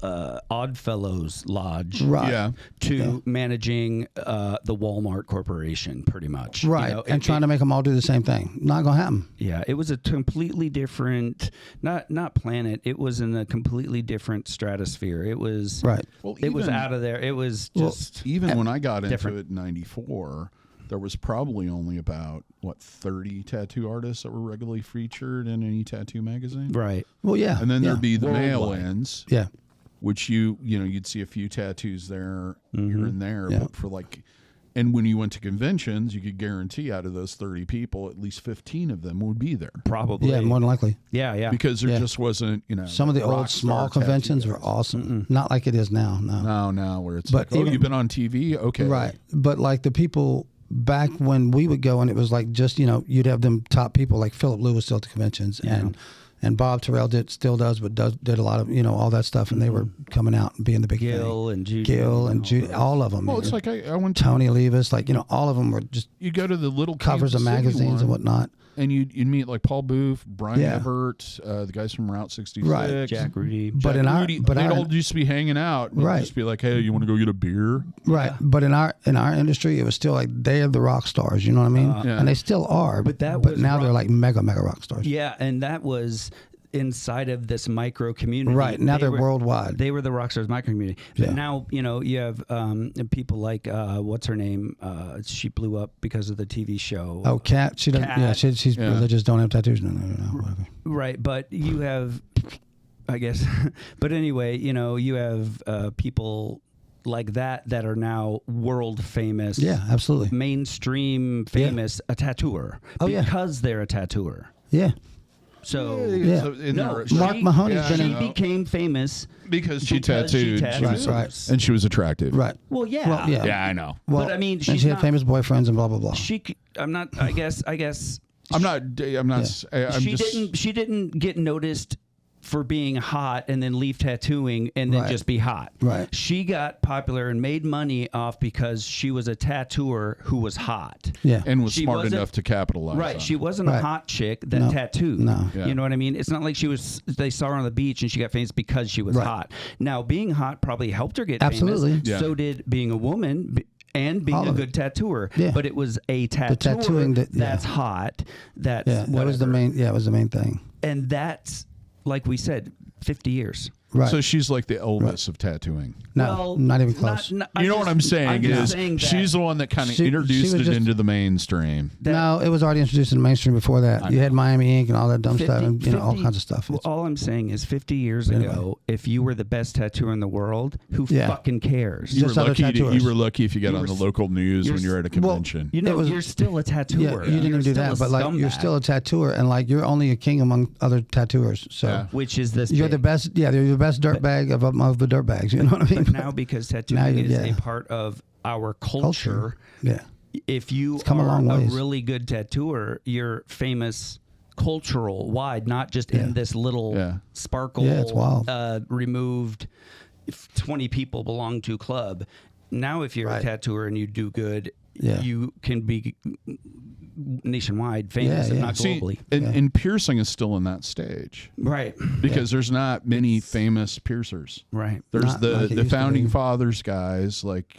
[SPEAKER 3] Oddfellows lodge, to managing the Walmart Corporation, pretty much,
[SPEAKER 2] right? And trying to make them all do the same thing. Not gonna happen.
[SPEAKER 3] Yeah, it was a completely different, not planet. It was in a completely different stratosphere. It was
[SPEAKER 2] right.
[SPEAKER 1] Well,
[SPEAKER 3] it was out of there. It was just
[SPEAKER 1] even when I got
[SPEAKER 3] different.
[SPEAKER 1] into it in '94. There was probably only about 30 tattoo artists that were regularly featured in any tattoo magazine.
[SPEAKER 3] Right.
[SPEAKER 2] Well, yeah.
[SPEAKER 1] And then there'd be the
[SPEAKER 3] Worldwide.
[SPEAKER 1] mail-ins.
[SPEAKER 2] Yeah.
[SPEAKER 1] Which you'd see a few tattoos there, here and there,
[SPEAKER 2] Yeah.
[SPEAKER 1] but for and when you went to conventions, you could guarantee out of those 30 people, at least 15 of them would be there.
[SPEAKER 3] Probably.
[SPEAKER 2] Yeah, more than likely.
[SPEAKER 3] Yeah.
[SPEAKER 1] Because there just wasn't,
[SPEAKER 2] some of the old
[SPEAKER 1] rock
[SPEAKER 2] small
[SPEAKER 1] star
[SPEAKER 2] conventions
[SPEAKER 1] tattoo
[SPEAKER 2] were
[SPEAKER 1] guys.
[SPEAKER 2] awesome. Not like it is now. No.
[SPEAKER 1] No, where it's
[SPEAKER 2] But
[SPEAKER 1] you've been on TV? Okay.
[SPEAKER 2] Right. But like the people back when we would go, and it was like just, you'd have them top people like Philip Lewis still at the conventions, and Bob Terrell still does, but did a lot of, all that stuff, and they were coming out and being the big
[SPEAKER 3] Gil
[SPEAKER 2] thing.
[SPEAKER 3] and Judy.
[SPEAKER 2] Gil and Judy, all of them.
[SPEAKER 1] Well, it's like I went to,
[SPEAKER 2] Tony Levis, all of them were just
[SPEAKER 1] you go to the little
[SPEAKER 2] covers
[SPEAKER 1] Kansas
[SPEAKER 2] of
[SPEAKER 1] City
[SPEAKER 2] magazines
[SPEAKER 1] one,
[SPEAKER 2] and whatnot.
[SPEAKER 1] and you'd meet like Paul Booth, Brian
[SPEAKER 2] Yeah.
[SPEAKER 1] Everett, the guys from Route 66.
[SPEAKER 2] Right.
[SPEAKER 3] Jack Rudy.
[SPEAKER 2] But
[SPEAKER 1] Jack
[SPEAKER 2] in our,
[SPEAKER 1] Rudy,
[SPEAKER 2] but
[SPEAKER 1] they'd
[SPEAKER 2] our,
[SPEAKER 1] all just be hanging out. And
[SPEAKER 2] Right.
[SPEAKER 1] Just be like, hey, you want to go get a beer?
[SPEAKER 2] right. But in our industry, it was still like they're the rock stars. You know what I mean?
[SPEAKER 1] Yeah.
[SPEAKER 2] And they still are.
[SPEAKER 3] But that
[SPEAKER 2] but
[SPEAKER 3] was
[SPEAKER 2] now they're
[SPEAKER 3] rock-
[SPEAKER 2] like mega rock stars.
[SPEAKER 3] Yeah, and that was inside of this micro community.
[SPEAKER 2] Right. Now they're
[SPEAKER 3] were,
[SPEAKER 2] worldwide.
[SPEAKER 3] They were the Rockstars micro community. But
[SPEAKER 2] Yeah.
[SPEAKER 3] now, you have people like, what's her name? She blew up because of the TV show.
[SPEAKER 2] Oh, Kat. She doesn't.
[SPEAKER 3] Kat.
[SPEAKER 2] Yeah, she's
[SPEAKER 1] Yeah.
[SPEAKER 2] religious. Don't have tattoos. No, whatever.
[SPEAKER 3] Right. But you have, I guess, but anyway, you have people like that are now world famous.
[SPEAKER 2] Yeah, absolutely.
[SPEAKER 3] Mainstream famous, a tattooer.
[SPEAKER 2] Oh, yeah.
[SPEAKER 3] Because they're a tattooer.
[SPEAKER 2] Yeah.
[SPEAKER 3] So
[SPEAKER 2] Yeah.
[SPEAKER 1] So in
[SPEAKER 3] no,
[SPEAKER 1] there-
[SPEAKER 2] Mark Mahoney's
[SPEAKER 1] Yeah,
[SPEAKER 2] been
[SPEAKER 1] I
[SPEAKER 2] in-
[SPEAKER 3] she
[SPEAKER 1] know.
[SPEAKER 3] became famous
[SPEAKER 1] because she
[SPEAKER 3] because she
[SPEAKER 1] tattooed.
[SPEAKER 3] tattoos.
[SPEAKER 2] Right.
[SPEAKER 1] And she was attractive.
[SPEAKER 2] Right.
[SPEAKER 3] Well, yeah.
[SPEAKER 2] Well, yeah.
[SPEAKER 1] Yeah, I know.
[SPEAKER 2] Well,
[SPEAKER 3] But, I mean,
[SPEAKER 2] and
[SPEAKER 3] she's
[SPEAKER 2] she had
[SPEAKER 3] not-
[SPEAKER 2] famous boyfriends and blah blah blah.
[SPEAKER 3] I'm not. I guess.
[SPEAKER 1] I'm not. I'm
[SPEAKER 3] she
[SPEAKER 1] just.
[SPEAKER 3] didn't get noticed for being hot and then leave tattooing and then
[SPEAKER 2] Right.
[SPEAKER 3] just be hot.
[SPEAKER 2] Right.
[SPEAKER 3] She got popular and made money off because she was a tattooer who was hot.
[SPEAKER 2] Yeah.
[SPEAKER 1] And was
[SPEAKER 3] She
[SPEAKER 1] smart
[SPEAKER 3] wasn't-
[SPEAKER 1] enough to capitalize.
[SPEAKER 3] Right.
[SPEAKER 1] on
[SPEAKER 3] She
[SPEAKER 1] it.
[SPEAKER 3] wasn't a
[SPEAKER 2] Right.
[SPEAKER 3] hot chick that
[SPEAKER 2] No.
[SPEAKER 3] tattooed.
[SPEAKER 2] No.
[SPEAKER 1] Yeah.
[SPEAKER 3] You know what I mean? It's not like they saw her on the beach and she got famous because she was
[SPEAKER 2] Right.
[SPEAKER 3] hot. Now, being hot probably helped her get
[SPEAKER 2] Absolutely.
[SPEAKER 3] famous.
[SPEAKER 1] Yeah.
[SPEAKER 3] So did being a woman and being
[SPEAKER 2] All
[SPEAKER 3] a
[SPEAKER 2] of
[SPEAKER 3] good
[SPEAKER 2] it.
[SPEAKER 3] tattooer.
[SPEAKER 2] Yeah.
[SPEAKER 3] But it was a tattooer
[SPEAKER 2] tattooing
[SPEAKER 3] that's
[SPEAKER 2] yeah.
[SPEAKER 3] hot. That's
[SPEAKER 2] Yeah, that was the
[SPEAKER 3] whatever.
[SPEAKER 2] main. Yeah, it was the main thing.
[SPEAKER 3] And that's, like we said, 50 years.
[SPEAKER 2] Right.
[SPEAKER 1] So she's like the Elvis of tattooing.
[SPEAKER 2] no,
[SPEAKER 3] Well,
[SPEAKER 2] not even close.
[SPEAKER 1] You know what I'm saying
[SPEAKER 3] just
[SPEAKER 1] is
[SPEAKER 3] saying that
[SPEAKER 1] she's the one that kind of
[SPEAKER 2] She-
[SPEAKER 1] introduced
[SPEAKER 2] she was
[SPEAKER 1] it
[SPEAKER 2] just-
[SPEAKER 1] into the mainstream.
[SPEAKER 2] No, it was already introduced in the mainstream before that. You had Miami Ink and all that dumb stuff, and all kinds of stuff.
[SPEAKER 3] Well, all I'm saying is 50 years ago, if you were the best tattooer in the world, who
[SPEAKER 2] Yeah.
[SPEAKER 3] fucking cares?
[SPEAKER 1] You were
[SPEAKER 2] Just other
[SPEAKER 1] lucky.
[SPEAKER 2] tattooers.
[SPEAKER 1] You were lucky if you got
[SPEAKER 3] You
[SPEAKER 1] on
[SPEAKER 3] were
[SPEAKER 1] the
[SPEAKER 3] s-
[SPEAKER 1] local news
[SPEAKER 3] you're
[SPEAKER 1] when you're
[SPEAKER 3] s-
[SPEAKER 1] at a convention.
[SPEAKER 3] You know,
[SPEAKER 2] It was-
[SPEAKER 3] you're still a tattooer.
[SPEAKER 2] Yeah, you didn't
[SPEAKER 3] You're
[SPEAKER 2] even do
[SPEAKER 3] still
[SPEAKER 2] that,
[SPEAKER 3] a
[SPEAKER 2] but like you're
[SPEAKER 3] scumbag,
[SPEAKER 2] still a tattooer, and like you're only a king among other tattooers. So
[SPEAKER 1] Yeah.
[SPEAKER 3] which is this.
[SPEAKER 2] you're the
[SPEAKER 3] big.
[SPEAKER 2] best. Yeah, you're the best dirtbag of the dirtbags. You know what I mean?
[SPEAKER 3] But now, because tattooing
[SPEAKER 2] Now
[SPEAKER 3] is
[SPEAKER 2] yeah.
[SPEAKER 3] a part of our culture,
[SPEAKER 2] Yeah.
[SPEAKER 3] if you
[SPEAKER 2] come a
[SPEAKER 3] are
[SPEAKER 2] long
[SPEAKER 3] a
[SPEAKER 2] ways.
[SPEAKER 3] really good tattooer, you're famous cultural wide, not just
[SPEAKER 2] Yeah.
[SPEAKER 3] in this little
[SPEAKER 1] Yeah.
[SPEAKER 3] sparkle,
[SPEAKER 2] Yeah, it's wild.
[SPEAKER 3] removed 20 people belong to club. Now, if you're
[SPEAKER 2] Right.
[SPEAKER 3] a tattooer and you do good,
[SPEAKER 2] Yeah.
[SPEAKER 3] you can be nationwide famous,
[SPEAKER 2] Yeah,
[SPEAKER 3] if
[SPEAKER 2] yeah.
[SPEAKER 3] not
[SPEAKER 1] See,
[SPEAKER 3] globally.
[SPEAKER 1] and piercing is still in that stage
[SPEAKER 3] Right,
[SPEAKER 1] because there's not many famous piercers.
[SPEAKER 3] right.
[SPEAKER 1] There's
[SPEAKER 2] Not
[SPEAKER 1] the
[SPEAKER 2] like it
[SPEAKER 1] the
[SPEAKER 2] used to
[SPEAKER 1] founding
[SPEAKER 2] be.
[SPEAKER 1] fathers guys like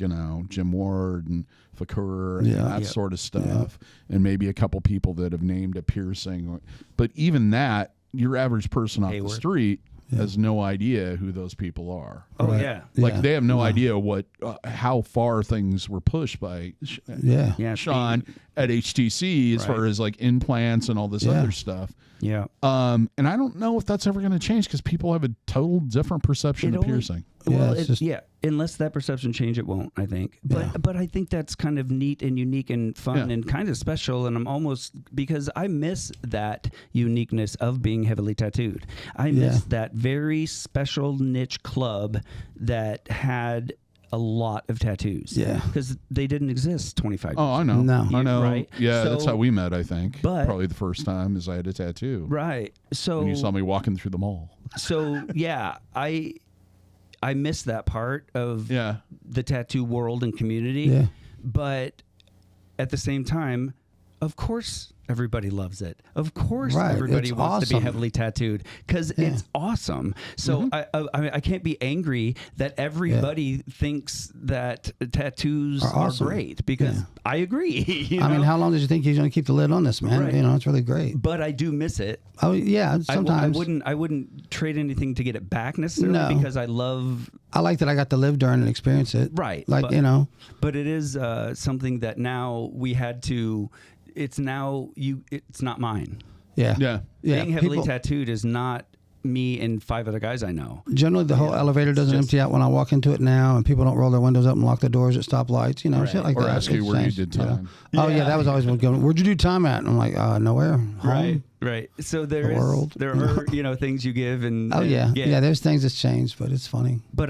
[SPEAKER 1] Jim Ward and Fakur and
[SPEAKER 2] Yeah.
[SPEAKER 1] that
[SPEAKER 3] Yep.
[SPEAKER 1] sort of stuff, and maybe a couple people that have named a piercing. But even that, your average person off
[SPEAKER 3] Hayward.
[SPEAKER 1] the street has no idea who those people are.
[SPEAKER 3] Oh
[SPEAKER 2] Right.
[SPEAKER 3] yeah,
[SPEAKER 1] Like
[SPEAKER 2] Yeah.
[SPEAKER 1] they have no idea what how far things were pushed by
[SPEAKER 2] Yeah.
[SPEAKER 3] yeah.
[SPEAKER 1] Sean at HTC as
[SPEAKER 3] Right.
[SPEAKER 1] far as like implants and all this
[SPEAKER 2] Yeah.
[SPEAKER 1] other stuff.
[SPEAKER 3] Yeah.
[SPEAKER 1] And I don't know if that's ever going to change because people have a total different perception of piercing.
[SPEAKER 3] Well,
[SPEAKER 2] Yeah,
[SPEAKER 3] unless that perception change, it won't, I think. But I think that's kind of neat and unique and fun and kind of special. And I'm almost, because I miss that uniqueness of being heavily tattooed. I miss that very special niche club that had a lot of tattoos.
[SPEAKER 2] Yeah.
[SPEAKER 3] Because they didn't exist 25 years
[SPEAKER 1] Oh, I know.
[SPEAKER 2] No.
[SPEAKER 1] I know.
[SPEAKER 3] Right?
[SPEAKER 1] Yeah,
[SPEAKER 3] So-
[SPEAKER 1] that's how we met, I think.
[SPEAKER 3] But-
[SPEAKER 1] Probably the first time is I had a tattoo.
[SPEAKER 3] Right. So
[SPEAKER 1] When you saw me walking through the mall.
[SPEAKER 3] So yeah, I miss that part of
[SPEAKER 1] Yeah.
[SPEAKER 3] the tattoo world and community.
[SPEAKER 2] Yeah.
[SPEAKER 3] But at the same time, of course everybody loves it. Of course
[SPEAKER 2] Right,
[SPEAKER 3] everybody
[SPEAKER 2] it's
[SPEAKER 3] wants to be
[SPEAKER 2] awesome.
[SPEAKER 3] heavily tattooed because it's awesome. So I can't be angry that everybody thinks that tattoos
[SPEAKER 2] Are
[SPEAKER 3] are
[SPEAKER 2] awesome.
[SPEAKER 3] great because I agree. you
[SPEAKER 2] I mean,
[SPEAKER 3] know?
[SPEAKER 2] how long did you think he's going to keep the lid on this, man?
[SPEAKER 3] Right.
[SPEAKER 2] You know, it's really great.
[SPEAKER 3] But I do miss it.
[SPEAKER 2] Oh yeah, sometimes
[SPEAKER 3] I wouldn't trade anything to get it back necessarily
[SPEAKER 2] No.
[SPEAKER 3] because I love
[SPEAKER 2] I like that I got to live during and experience it.
[SPEAKER 3] Right,
[SPEAKER 2] Like,
[SPEAKER 3] but-
[SPEAKER 2] you know.
[SPEAKER 3] But it is something that now we had to. It's now it's not mine.
[SPEAKER 2] Yeah.
[SPEAKER 1] Yeah.
[SPEAKER 2] Yeah.
[SPEAKER 3] Being heavily
[SPEAKER 2] People-
[SPEAKER 3] tattooed is not me and 5 other guys I know.
[SPEAKER 2] Generally, the whole elevator doesn't empty out when I walk into it now, and people don't roll their windows up and lock the doors at stoplights, you know,
[SPEAKER 3] Right.
[SPEAKER 2] shit like
[SPEAKER 1] Or
[SPEAKER 2] that.
[SPEAKER 1] ask you
[SPEAKER 2] It's
[SPEAKER 1] where you
[SPEAKER 2] changed,
[SPEAKER 1] did
[SPEAKER 2] you know.
[SPEAKER 1] time.
[SPEAKER 2] Oh, yeah, that was always one going, where'd you do time at? And I'm like, nowhere. Home.
[SPEAKER 3] Right. So there
[SPEAKER 2] The
[SPEAKER 3] is
[SPEAKER 2] world,
[SPEAKER 3] there
[SPEAKER 2] you
[SPEAKER 3] are things you give and
[SPEAKER 2] Oh,
[SPEAKER 3] and
[SPEAKER 2] yeah.
[SPEAKER 3] get.
[SPEAKER 2] Yeah, there's things that's changed, but it's funny.
[SPEAKER 3] But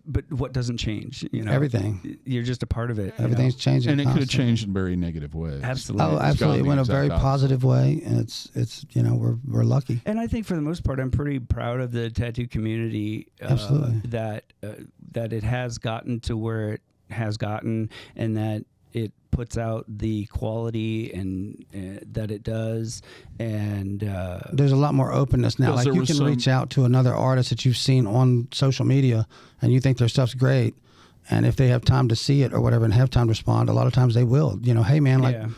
[SPEAKER 3] but what doesn't change? You know,
[SPEAKER 2] Everything.
[SPEAKER 3] You're just a part of it. you know?
[SPEAKER 2] Everything's changing.
[SPEAKER 1] And it could have
[SPEAKER 2] constantly.
[SPEAKER 1] changed in very negative ways.
[SPEAKER 3] Absolutely.
[SPEAKER 2] Oh,
[SPEAKER 1] It's
[SPEAKER 2] absolutely. It
[SPEAKER 1] gone
[SPEAKER 2] went
[SPEAKER 1] the
[SPEAKER 2] a very
[SPEAKER 1] exact opposite.
[SPEAKER 2] positive way, and it's you know, we're lucky.
[SPEAKER 3] And I think for the most part, I'm pretty proud of the tattoo community.
[SPEAKER 2] Absolutely.
[SPEAKER 3] That it has gotten to where it has gotten, and that it puts out the quality and that it does. And
[SPEAKER 2] There's a lot more openness now.
[SPEAKER 1] Because
[SPEAKER 2] Like
[SPEAKER 1] there
[SPEAKER 2] you
[SPEAKER 1] was
[SPEAKER 2] can
[SPEAKER 1] some-
[SPEAKER 2] reach out to another artist that you've seen on social media, and you think their stuff's great. And if they have time to see it or whatever and have time to respond, a lot of times they will. You know, hey man, like
[SPEAKER 3] Yeah.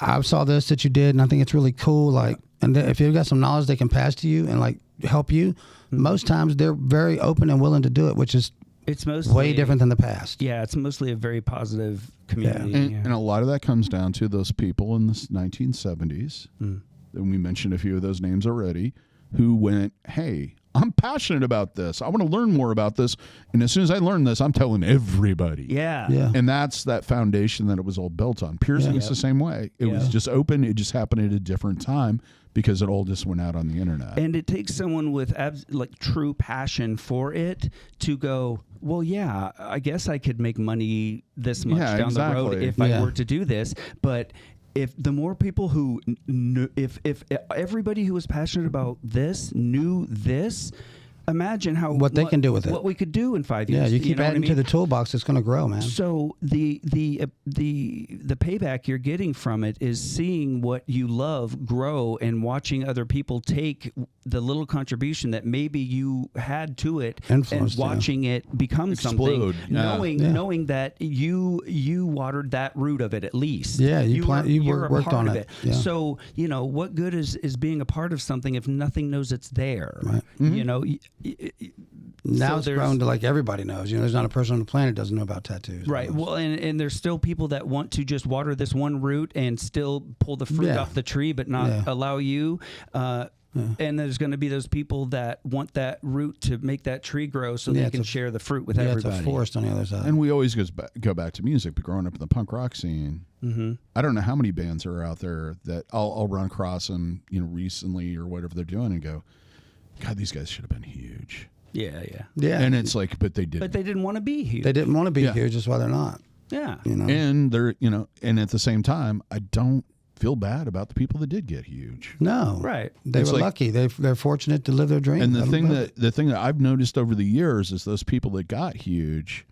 [SPEAKER 2] I saw this that you did, and I think it's really cool. Like, and if you've got some knowledge they can pass to you and like help you, most times they're very open and willing to do it, which is
[SPEAKER 3] it's mostly
[SPEAKER 2] way different than the past.
[SPEAKER 3] Yeah, it's mostly a very positive community.
[SPEAKER 1] And,
[SPEAKER 3] yeah.
[SPEAKER 1] and a lot of that comes down to those people in the 1970s, and we mentioned a few of those names already, who went, hey, I'm passionate about this. I want to learn more about this. And as soon as I learn this, I'm telling everybody.
[SPEAKER 3] Yeah.
[SPEAKER 2] Yeah.
[SPEAKER 1] And that's that foundation that it was all built on. Piercing is the same way. It was just open. It just happened at a different time because it all just went out on the internet.
[SPEAKER 3] And it takes someone with like true passion for it to go, well, yeah, I guess I could make money this much down the road
[SPEAKER 1] exactly.
[SPEAKER 3] if I were to do this. But if the more people who if everybody who was passionate about this knew this, imagine
[SPEAKER 2] What they can do with it.
[SPEAKER 3] What we could do in 5 years.
[SPEAKER 2] Yeah, you keep
[SPEAKER 3] know what I
[SPEAKER 2] adding
[SPEAKER 3] mean?
[SPEAKER 2] to the toolbox, it's going to grow, man.
[SPEAKER 3] So the payback you're getting from it is seeing what you love grow and watching other people take the little contribution that maybe you had to it
[SPEAKER 2] Influenced,
[SPEAKER 3] and watching it become
[SPEAKER 1] Explode,
[SPEAKER 3] something,
[SPEAKER 1] yeah.
[SPEAKER 3] knowing that you watered that root of it at least.
[SPEAKER 2] Yeah, you
[SPEAKER 3] you're a
[SPEAKER 2] worked
[SPEAKER 3] part
[SPEAKER 2] on
[SPEAKER 3] of
[SPEAKER 2] it. Yeah.
[SPEAKER 3] So what good is being a part of something if nothing knows it's there?
[SPEAKER 2] Right.
[SPEAKER 3] You know.
[SPEAKER 2] Now
[SPEAKER 3] so
[SPEAKER 2] it's
[SPEAKER 3] there's-
[SPEAKER 2] grown to like everybody knows. You know, there's not a person on the planet that doesn't know about tattoos.
[SPEAKER 3] Right. Well, and there's still people that want to just water this one root and still pull the fruit
[SPEAKER 2] Yeah.
[SPEAKER 3] off the tree, but not
[SPEAKER 2] Yeah.
[SPEAKER 3] allow you. And there's going to be those people that want that root to make that tree grow so
[SPEAKER 2] Yeah,
[SPEAKER 3] they
[SPEAKER 2] it's
[SPEAKER 3] can
[SPEAKER 2] a-
[SPEAKER 3] share the fruit with
[SPEAKER 2] Yeah,
[SPEAKER 3] everybody.
[SPEAKER 2] it's a forest on the other side.
[SPEAKER 1] And we always go back to music, but growing up in the punk rock scene, I don't know how many bands are out there that I'll run across them, recently or whatever they're doing and go, God, these guys should have been huge.
[SPEAKER 3] Yeah.
[SPEAKER 2] yeah,
[SPEAKER 1] And it's like, but they didn't.
[SPEAKER 3] But they didn't want to be here.
[SPEAKER 2] they didn't want to be
[SPEAKER 1] Yeah.
[SPEAKER 2] here, just why they're not.
[SPEAKER 3] Yeah.
[SPEAKER 2] You know,
[SPEAKER 1] And they're, and at the same time, I don't feel bad about the people that did get huge.
[SPEAKER 2] no,
[SPEAKER 3] Right.
[SPEAKER 2] They
[SPEAKER 1] It's
[SPEAKER 2] were
[SPEAKER 1] like-
[SPEAKER 2] lucky. They're fortunate to live their dream.
[SPEAKER 1] And
[SPEAKER 2] Let 'em live it.
[SPEAKER 1] the thing that I've noticed over the years is those people that got huge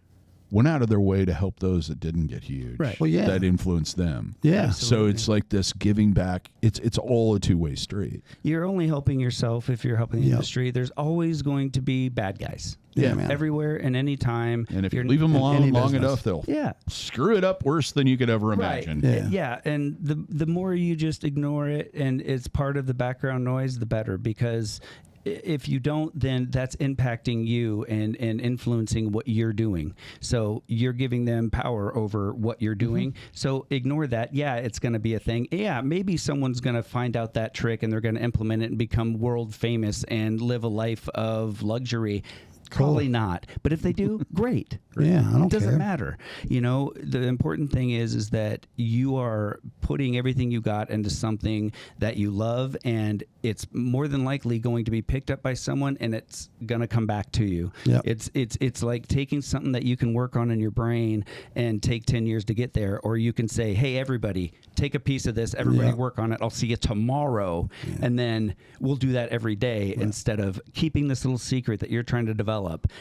[SPEAKER 1] went out of their way to help those that didn't get huge.
[SPEAKER 3] Right.
[SPEAKER 2] Well, yeah.
[SPEAKER 1] That influenced them.
[SPEAKER 2] Yeah.
[SPEAKER 1] So it's like this giving back. It's all a two-way street.
[SPEAKER 3] You're only helping yourself if you're helping the
[SPEAKER 2] Yep.
[SPEAKER 3] industry. There's always going to be bad guys.
[SPEAKER 2] Yeah, man.
[SPEAKER 3] Everywhere and any time.
[SPEAKER 1] And if you
[SPEAKER 3] You're-
[SPEAKER 1] leave them
[SPEAKER 2] in
[SPEAKER 1] alone
[SPEAKER 2] any
[SPEAKER 1] long
[SPEAKER 2] business.
[SPEAKER 1] enough, they'll
[SPEAKER 3] Yeah.
[SPEAKER 1] screw it up worse than you could ever imagine.
[SPEAKER 2] Yeah.
[SPEAKER 3] Yeah, and the more you just ignore it and it's part of the background noise, the better, because if you don't, then that's impacting you and influencing what you're doing. So you're giving them power over what you're doing. So ignore that. Yeah, it's going to be a thing. Yeah, maybe someone's going to find out that trick and they're going to implement it and become world famous and live a life of luxury. Probably not. But if they do, great.
[SPEAKER 2] Yeah, I don't
[SPEAKER 3] It doesn't
[SPEAKER 2] care.
[SPEAKER 3] matter. You know, the important thing is that you are putting everything you got into something that you love, and it's more than likely going to be picked up by someone, and it's going to come back to you.
[SPEAKER 2] Yep.
[SPEAKER 3] It's like taking something that you can work on in your brain and take 10 years to get there, or you can say, hey, everybody, take a piece of this. Everybody
[SPEAKER 2] Yeah.
[SPEAKER 3] work on it. I'll see you tomorrow. And then we'll do that every day instead of keeping this little secret that you're trying to develop.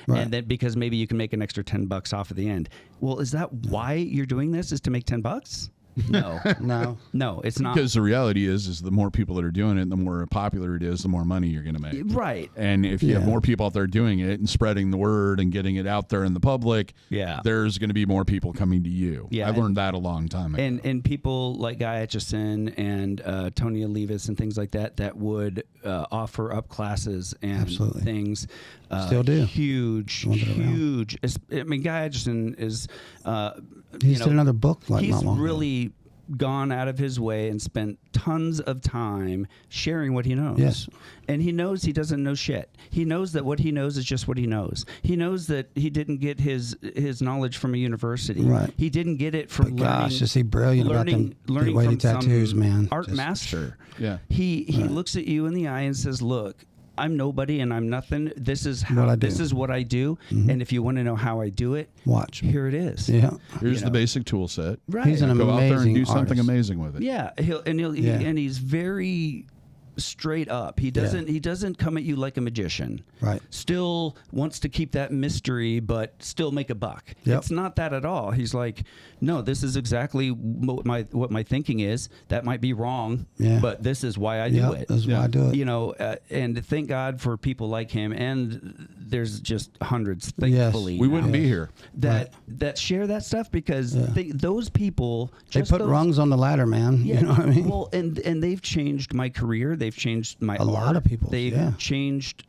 [SPEAKER 2] Right.
[SPEAKER 3] And then because maybe you can make an extra $10 off at the end. Well, is that why you're doing this, is to make $10? No. No, it's not.
[SPEAKER 1] Because the reality is the more people that are doing it, the more popular it is, the more money you're going to make.
[SPEAKER 3] Right.
[SPEAKER 1] And if you have more people out there doing it and spreading the word and getting it out there in the public, there's going to be more people coming to you.
[SPEAKER 3] Yeah,
[SPEAKER 1] I learned that a long time ago.
[SPEAKER 3] And people like Guy Etchison and Tony Olivas and things like that would offer up classes and
[SPEAKER 2] Absolutely.
[SPEAKER 3] things.
[SPEAKER 2] Still do.
[SPEAKER 3] Huge. I mean, Guy Etchison is,
[SPEAKER 2] He did another book like
[SPEAKER 3] he's
[SPEAKER 2] not long ago.
[SPEAKER 3] really gone out of his way and spent tons of time sharing what he knows.
[SPEAKER 2] Yes.
[SPEAKER 3] And he knows he doesn't know shit. He knows that what he knows is just what he knows. He knows that he didn't get his knowledge from a university.
[SPEAKER 2] Right.
[SPEAKER 3] He didn't get it from
[SPEAKER 2] But gosh, is he brilliant about them
[SPEAKER 3] learning
[SPEAKER 2] weighty
[SPEAKER 3] from some
[SPEAKER 2] tattoos, man.
[SPEAKER 3] art
[SPEAKER 2] Just-
[SPEAKER 3] master.
[SPEAKER 1] Yeah.
[SPEAKER 3] He looks at you in the eye and says, look, I'm nobody and I'm nothing. This is
[SPEAKER 2] What I do.
[SPEAKER 3] This is what I do. And if you want to know how I do it,
[SPEAKER 2] Watch.
[SPEAKER 3] here it is.
[SPEAKER 2] Yeah.
[SPEAKER 1] Here's the basic tool set.
[SPEAKER 3] Right.
[SPEAKER 2] He's an
[SPEAKER 1] Go out there and
[SPEAKER 2] amazing
[SPEAKER 1] do something
[SPEAKER 2] artist.
[SPEAKER 1] amazing with it.
[SPEAKER 3] Yeah,
[SPEAKER 2] Yeah.
[SPEAKER 3] and he's very straight up. He doesn't come at you like a magician.
[SPEAKER 2] Right.
[SPEAKER 3] Still wants to keep that mystery, but still make a buck.
[SPEAKER 2] Yep.
[SPEAKER 3] It's not that at all. He's like, no, this is exactly what my thinking is. That might be wrong,
[SPEAKER 2] Yeah.
[SPEAKER 3] but this is why I do
[SPEAKER 2] Yeah,
[SPEAKER 3] it.
[SPEAKER 2] that's why I do it.
[SPEAKER 3] You know, and thank God for people like him. And there's just hundreds, thankfully.
[SPEAKER 1] We wouldn't be here.
[SPEAKER 3] that share that stuff because those people
[SPEAKER 2] They
[SPEAKER 3] just
[SPEAKER 2] put
[SPEAKER 3] those-
[SPEAKER 2] rungs on the ladder, man.
[SPEAKER 3] yeah,
[SPEAKER 2] You know what I mean?
[SPEAKER 3] Well, and they've changed my career. They've changed my art.
[SPEAKER 2] lot of people,
[SPEAKER 3] They've
[SPEAKER 2] yeah.
[SPEAKER 3] changed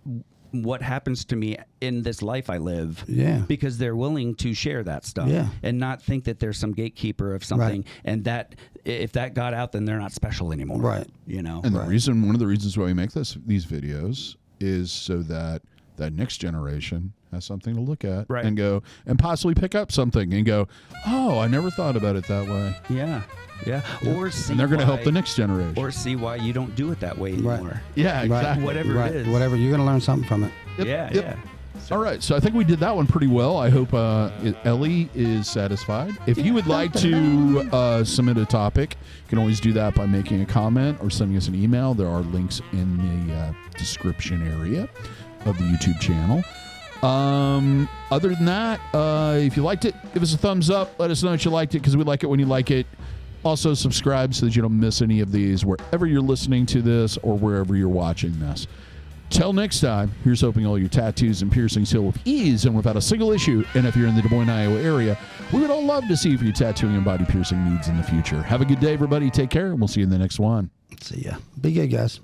[SPEAKER 3] what happens to me in this life I live.
[SPEAKER 2] Yeah.
[SPEAKER 3] Because they're willing to share that stuff.
[SPEAKER 2] Yeah.
[SPEAKER 3] And not think that there's some gatekeeper of something. And that if that got out, then they're not special anymore.
[SPEAKER 2] Right.
[SPEAKER 3] You know.
[SPEAKER 1] And one of the reasons why we make these videos is so that that next generation has something to look at
[SPEAKER 3] Right.
[SPEAKER 1] and go and possibly pick up something and go, oh, I never thought about it that way.
[SPEAKER 3] Yeah. Yeah. Or see
[SPEAKER 1] And they're going to help
[SPEAKER 3] why-
[SPEAKER 1] the next generation.
[SPEAKER 3] Or see why you don't do it that way
[SPEAKER 2] Right.
[SPEAKER 3] anymore.
[SPEAKER 1] Yeah, exactly.
[SPEAKER 3] Whatever
[SPEAKER 2] right.
[SPEAKER 3] it is.
[SPEAKER 2] Whatever. You're going to learn something from it.
[SPEAKER 3] Yeah.
[SPEAKER 1] All right, so I think we did that one pretty well. I hope Ellie is satisfied. If you would like to submit a topic, you can always do that by making a comment or sending us an email. There are links in the description area of the YouTube channel. Other than that, if you liked it, give us a thumbs up. Let us know that you liked it because we like it when you like it. Also, subscribe so that you don't miss any of these wherever you're listening to this or wherever you're watching this. Till next time, here's hoping all your tattoos and piercings heal with ease and without a single issue. And if you're in the Des Moines, Iowa area, we would all love to see you for your tattooing and body piercing needs in the future. Have a good day, everybody. Take care, and we'll see you in the next one.
[SPEAKER 2] See ya. Be good, guys.